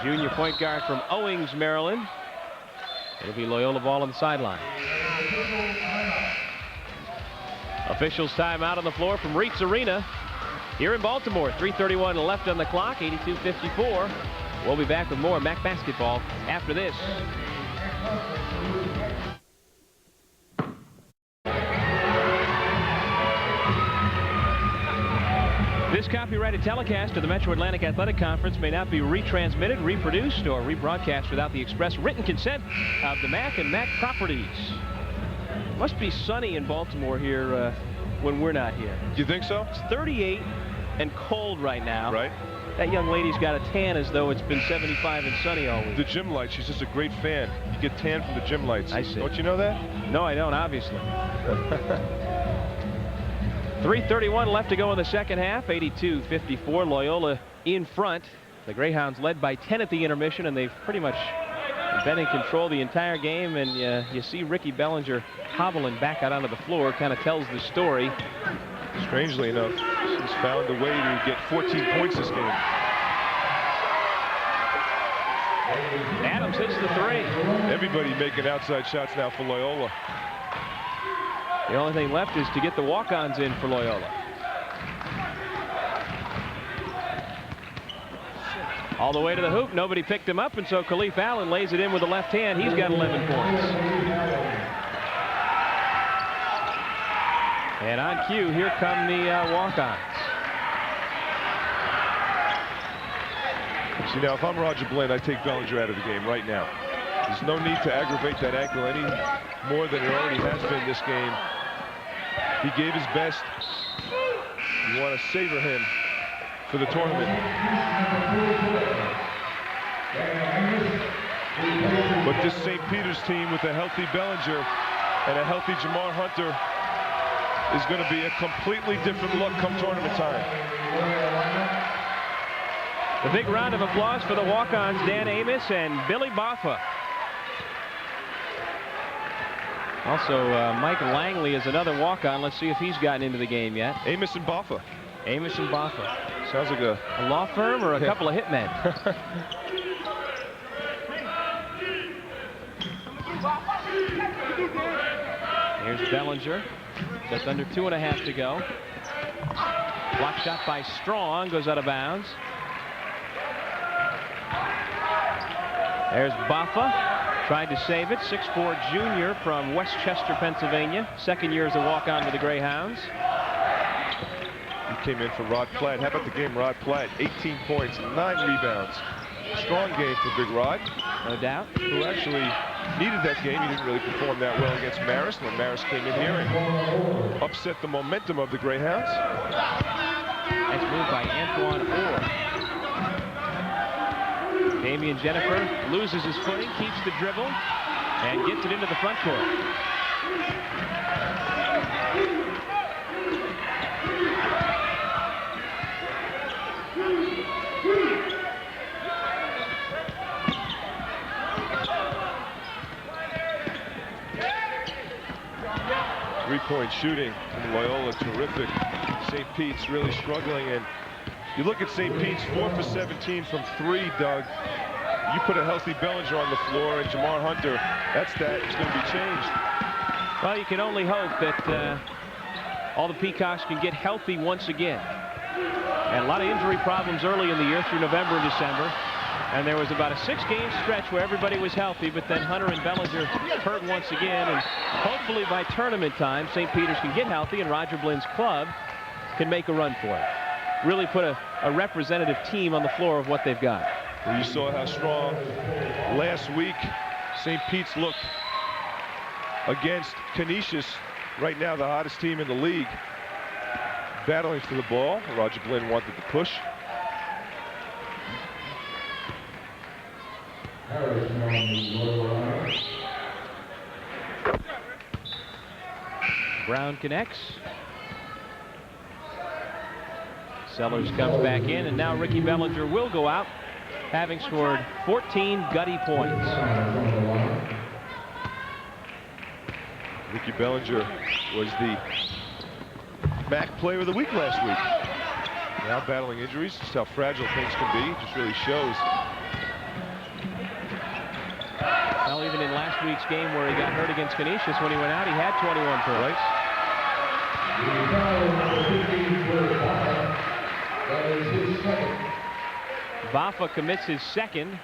Junior point guard from Owings, Maryland. It'll be Loyola ball on the sideline. Officials timeout on the floor from Reitz Arena here in Baltimore. 3:31 left on the clock, 82-54. We'll be back with more MAC basketball after this. This copyrighted telecast of the Metro Atlantic Athletic Conference may not be retransmitted, reproduced, or rebroadcast without the express written consent of the MAC and MAC properties. It must be sunny in Baltimore here when we're not here. Do you think so? It's 38 and cold right now. Right. That young lady's got a tan as though it's been 75 and sunny all week. The gym lights, she's just a great fan. You get tan from the gym lights. I see. Don't you know that? No, I don't, obviously. 3:31 left to go in the second half. 82-54. Loyola in front. The Greyhounds led by 10 at the intermission, and they've pretty much been in control the entire game. And you see Ricky Bellinger hobbling back out onto the floor. Kind of tells the story. Strangely enough, he's found a way to get 14 points this game. Adams hits the 3. Everybody making outside shots now for Loyola. The only thing left is to get the walk-ons in for Loyola. All the way to the hoop. Nobody picked him up, and so Khalif Allen lays it in with the left hand. He's got 11 points. And on cue, here come the walk-ons. See, now, if I'm Roger Blinn, I take Bellinger out of the game right now. There's no need to aggravate that ankle any more than it already has been this game. He gave his best. You want to savor him for the tournament. But this St. Peter's team with a healthy Bellinger and a healthy Jamar Hunter is going to be a completely different look come tournament time. A big round of applause for the walk-ons, Dan Amos and Billy Baffa. Also, Mike Langley is another walk-on. Let's see if he's gotten into the game yet. Amos and Baffa. Amos and Baffa. Sounds like a law firm or a couple of hitmen? Here's Bellinger. Just under 2.5 to go. Block shot by Strong goes out of bounds. There's Baffa. Tried to save it. 6'4" junior from Westchester, Pennsylvania. Second year as a walk-on with the Greyhounds. He came in for Rod Platt. How about the game, Rod Platt? 18 points, 9 rebounds. Strong game for Big Rod. No doubt. Who actually needed that game. He didn't really perform that well against Maris when Maris came in here and upset the momentum of the Greyhounds. Nice move by Antoine Orr. Damian Jennifer loses his footing, keeps the dribble, and gets it into the front court. 3-point shooting in Loyola, terrific. St. Pete's really struggling, and you look at St. Pete's 4 for 17 from 3, Doug. You put a healthy Bellinger on the floor and Jamar Hunter, that's that. It's going to be changed. Well, you can only hope that all the Peacocks can get healthy once again. And a lot of injury problems early in the year through November and December. And there was about a 6-game stretch where everybody was healthy, but then Hunter and Bellinger hurt once again. And hopefully by tournament time, St. Peter's can get healthy and Roger Blynn's club can make a run for it. Really put a representative team on the floor of what they've got. Well, you saw how strong last week St. Pete's looked against Canisius, right now the hottest team in the league, battling for the ball. Roger Blynn wanted to push. Brown connects. Sellers comes back in, and now Ricky Bellinger will go out, having scored 14 gutty points. Ricky Bellinger was the MAC player of the week last week. Now battling injuries, just how fragile things can be. It just really shows. Well, even in last week's game where he got hurt against Canisius, when he went out, he had 21 points. Baffa commits his second.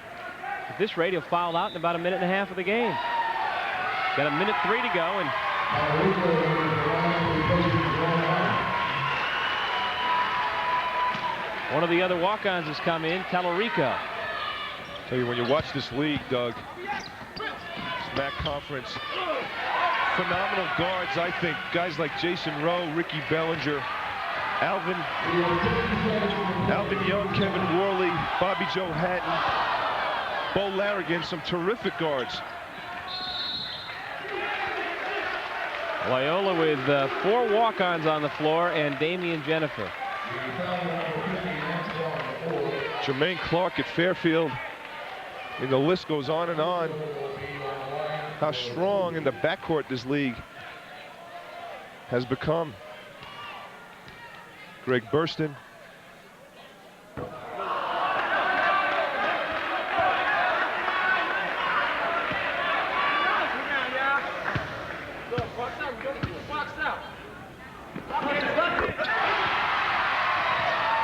At this rate, he'll foul out in about a minute and a half of the game. Got a minute 3 to go, and one of the other walk-ons has come in, Tellerico. Tell you, when you watch this league, Doug, this MAC conference, phenomenal guards, I think. Guys like Jason Rowe, Ricky Bellinger, Alvin Young, Kevin Worley, Bobby Joe Hatton, Bo Larrigan, some terrific guards. Loyola with 4 walk-ons on the floor and Damian Jennifer. Jermaine Clark at Fairfield. And the list goes on and on. How strong in the backcourt this league has become. Greg Burston.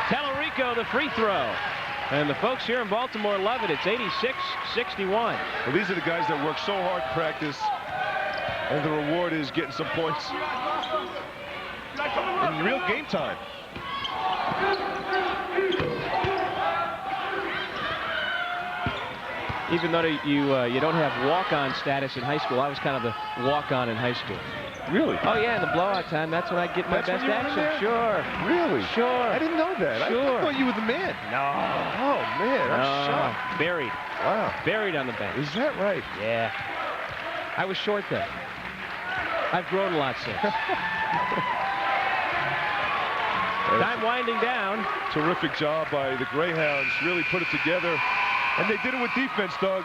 Tellerico, the free throw. And the folks here in Baltimore love it. It's 86-61. Well, these are the guys that work so hard in practice, and the reward is getting some points in real game time. Even though you don't have walk-on status in high school, I was kind of the walk-on in high school. Really? Oh yeah, in the blowout time, that's when I get my best action. Sure. Really? Sure. I didn't know that. Sure. I thought you were the man. No. Oh man, I'm shocked. Buried. Wow. Buried on the bench. Is that right? Yeah. I was short then. I've grown a lot since. Time winding down. Terrific job by the Greyhounds. Really put it together. And they did it with defense, Doug.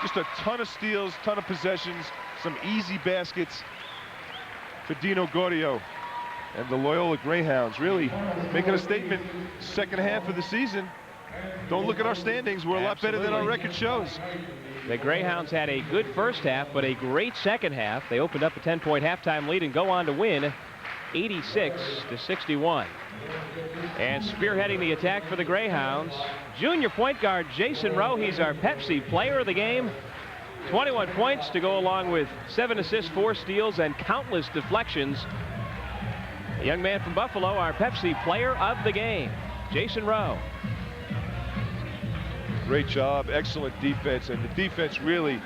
Just a ton of steals, ton of possessions, some easy baskets for Dino Gaudio and the Loyola Greyhounds. Really making a statement second half of the season. Don't look at our standings. We're a lot better than our record shows. The Greyhounds had a good first half, but a great second half. They opened up a 10-point halftime lead and go on to win 86-61. And spearheading the attack for the Greyhounds, junior point guard Jason Rowe. He's our Pepsi player of the game. 21 points to go along with 7 assists, 4 steals, and countless deflections. The young man from Buffalo, our Pepsi player of the game, Jason Rowe. Great job, excellent defense, and the defense really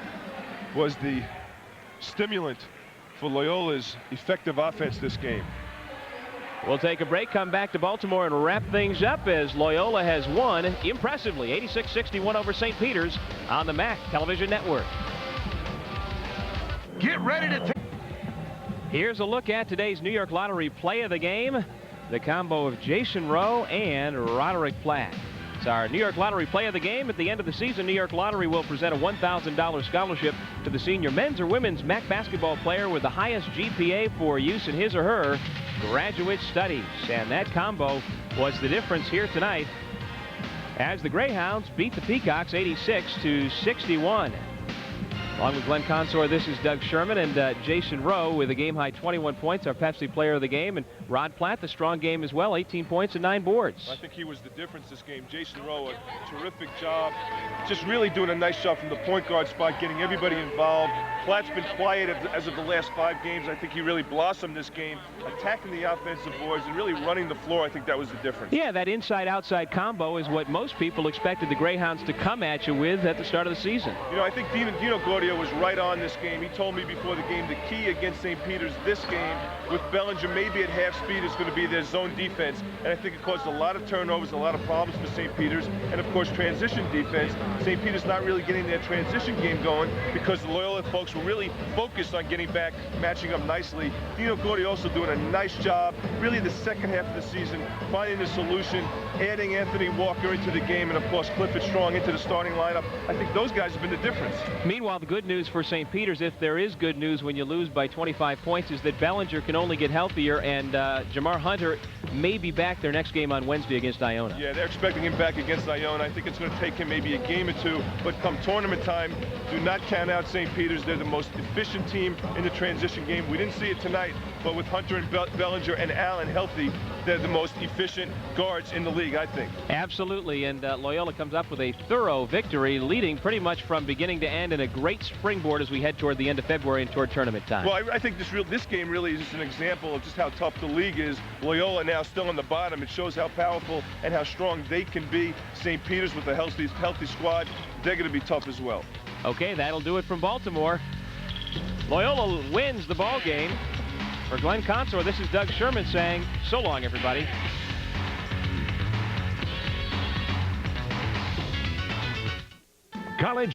was the stimulant for Loyola's effective offense this game. We'll take a break, come back to Baltimore, and wrap things up as Loyola has won impressively 86-61 over St. Peter's on the MAC television network. Get ready to take. Here's a look at today's New York Lottery play of the game, the combo of Jason Rowe and Roderick Platt. It's our New York Lottery play of the game. At the end of the season, New York Lottery will present a $1,000 scholarship to the senior men's or women's MAC basketball player with the highest GPA for use in his or her graduate studies. And that combo was the difference here tonight as the Greyhounds beat the Peacocks 86-61. Along with Glenn Consor, this is Doug Sherman and Jason Rowe with a game-high 21 points, our Pepsi player of the game. And Rod Platt, the strong game as well, 18 points and 9 boards. I think he was the difference this game. Jason Rowe, a terrific job. Just really doing a nice job from the point guard spot, getting everybody involved. Platt's been quiet as of the last 5 games. I think he really blossomed this game, attacking the offensive boards and really running the floor. I think that was the difference. Yeah, that inside-outside combo is what most people expected the Greyhounds to come at you with at the start of the season. You know, I think Dino Gaudio was right on this game. He told me before the game the key against St. Peter's this game with Bellinger maybe at half speed is going to be their zone defense, and I think it caused a lot of turnovers, a lot of problems for St. Peter's, and of course transition defense. St. Peter's not really getting their transition game going because the Loyola folks were really focused on getting back, matching up nicely. Dino Gaudio also doing a nice job, really the second half of the season, finding the solution, adding Anthony Walker into the game, and of course Clifford Strong into the starting lineup. I think those guys have been the difference. Meanwhile, the good news for St. Peter's, if there is good news when you lose by 25 points, is that Bellinger can only get healthier, and Jamar Hunter may be back their next game on Wednesday against Iona. Yeah, they're expecting him back against Iona. I think it's going to take him maybe a game or 2, but come tournament time, do not count out St. Peter's. They're the most efficient team in the transition game. We didn't see it tonight, but with Hunter and Bellinger and Allen healthy, they're the most efficient guards in the league, I think. Absolutely, and Loyola comes up with a thorough victory, leading pretty much from beginning to end, and a great springboard as we head toward the end of February and toward tournament time. Well, I think this game really is just an example of just how tough the league is. Loyola now still on the bottom. It shows how powerful and how strong they can be. St. Peter's with a healthy squad, they're going to be tough as well. Okay, that'll do it from Baltimore. Loyola wins the ball game. For Glenn Consor, this is Doug Sherman saying, so long, everybody. College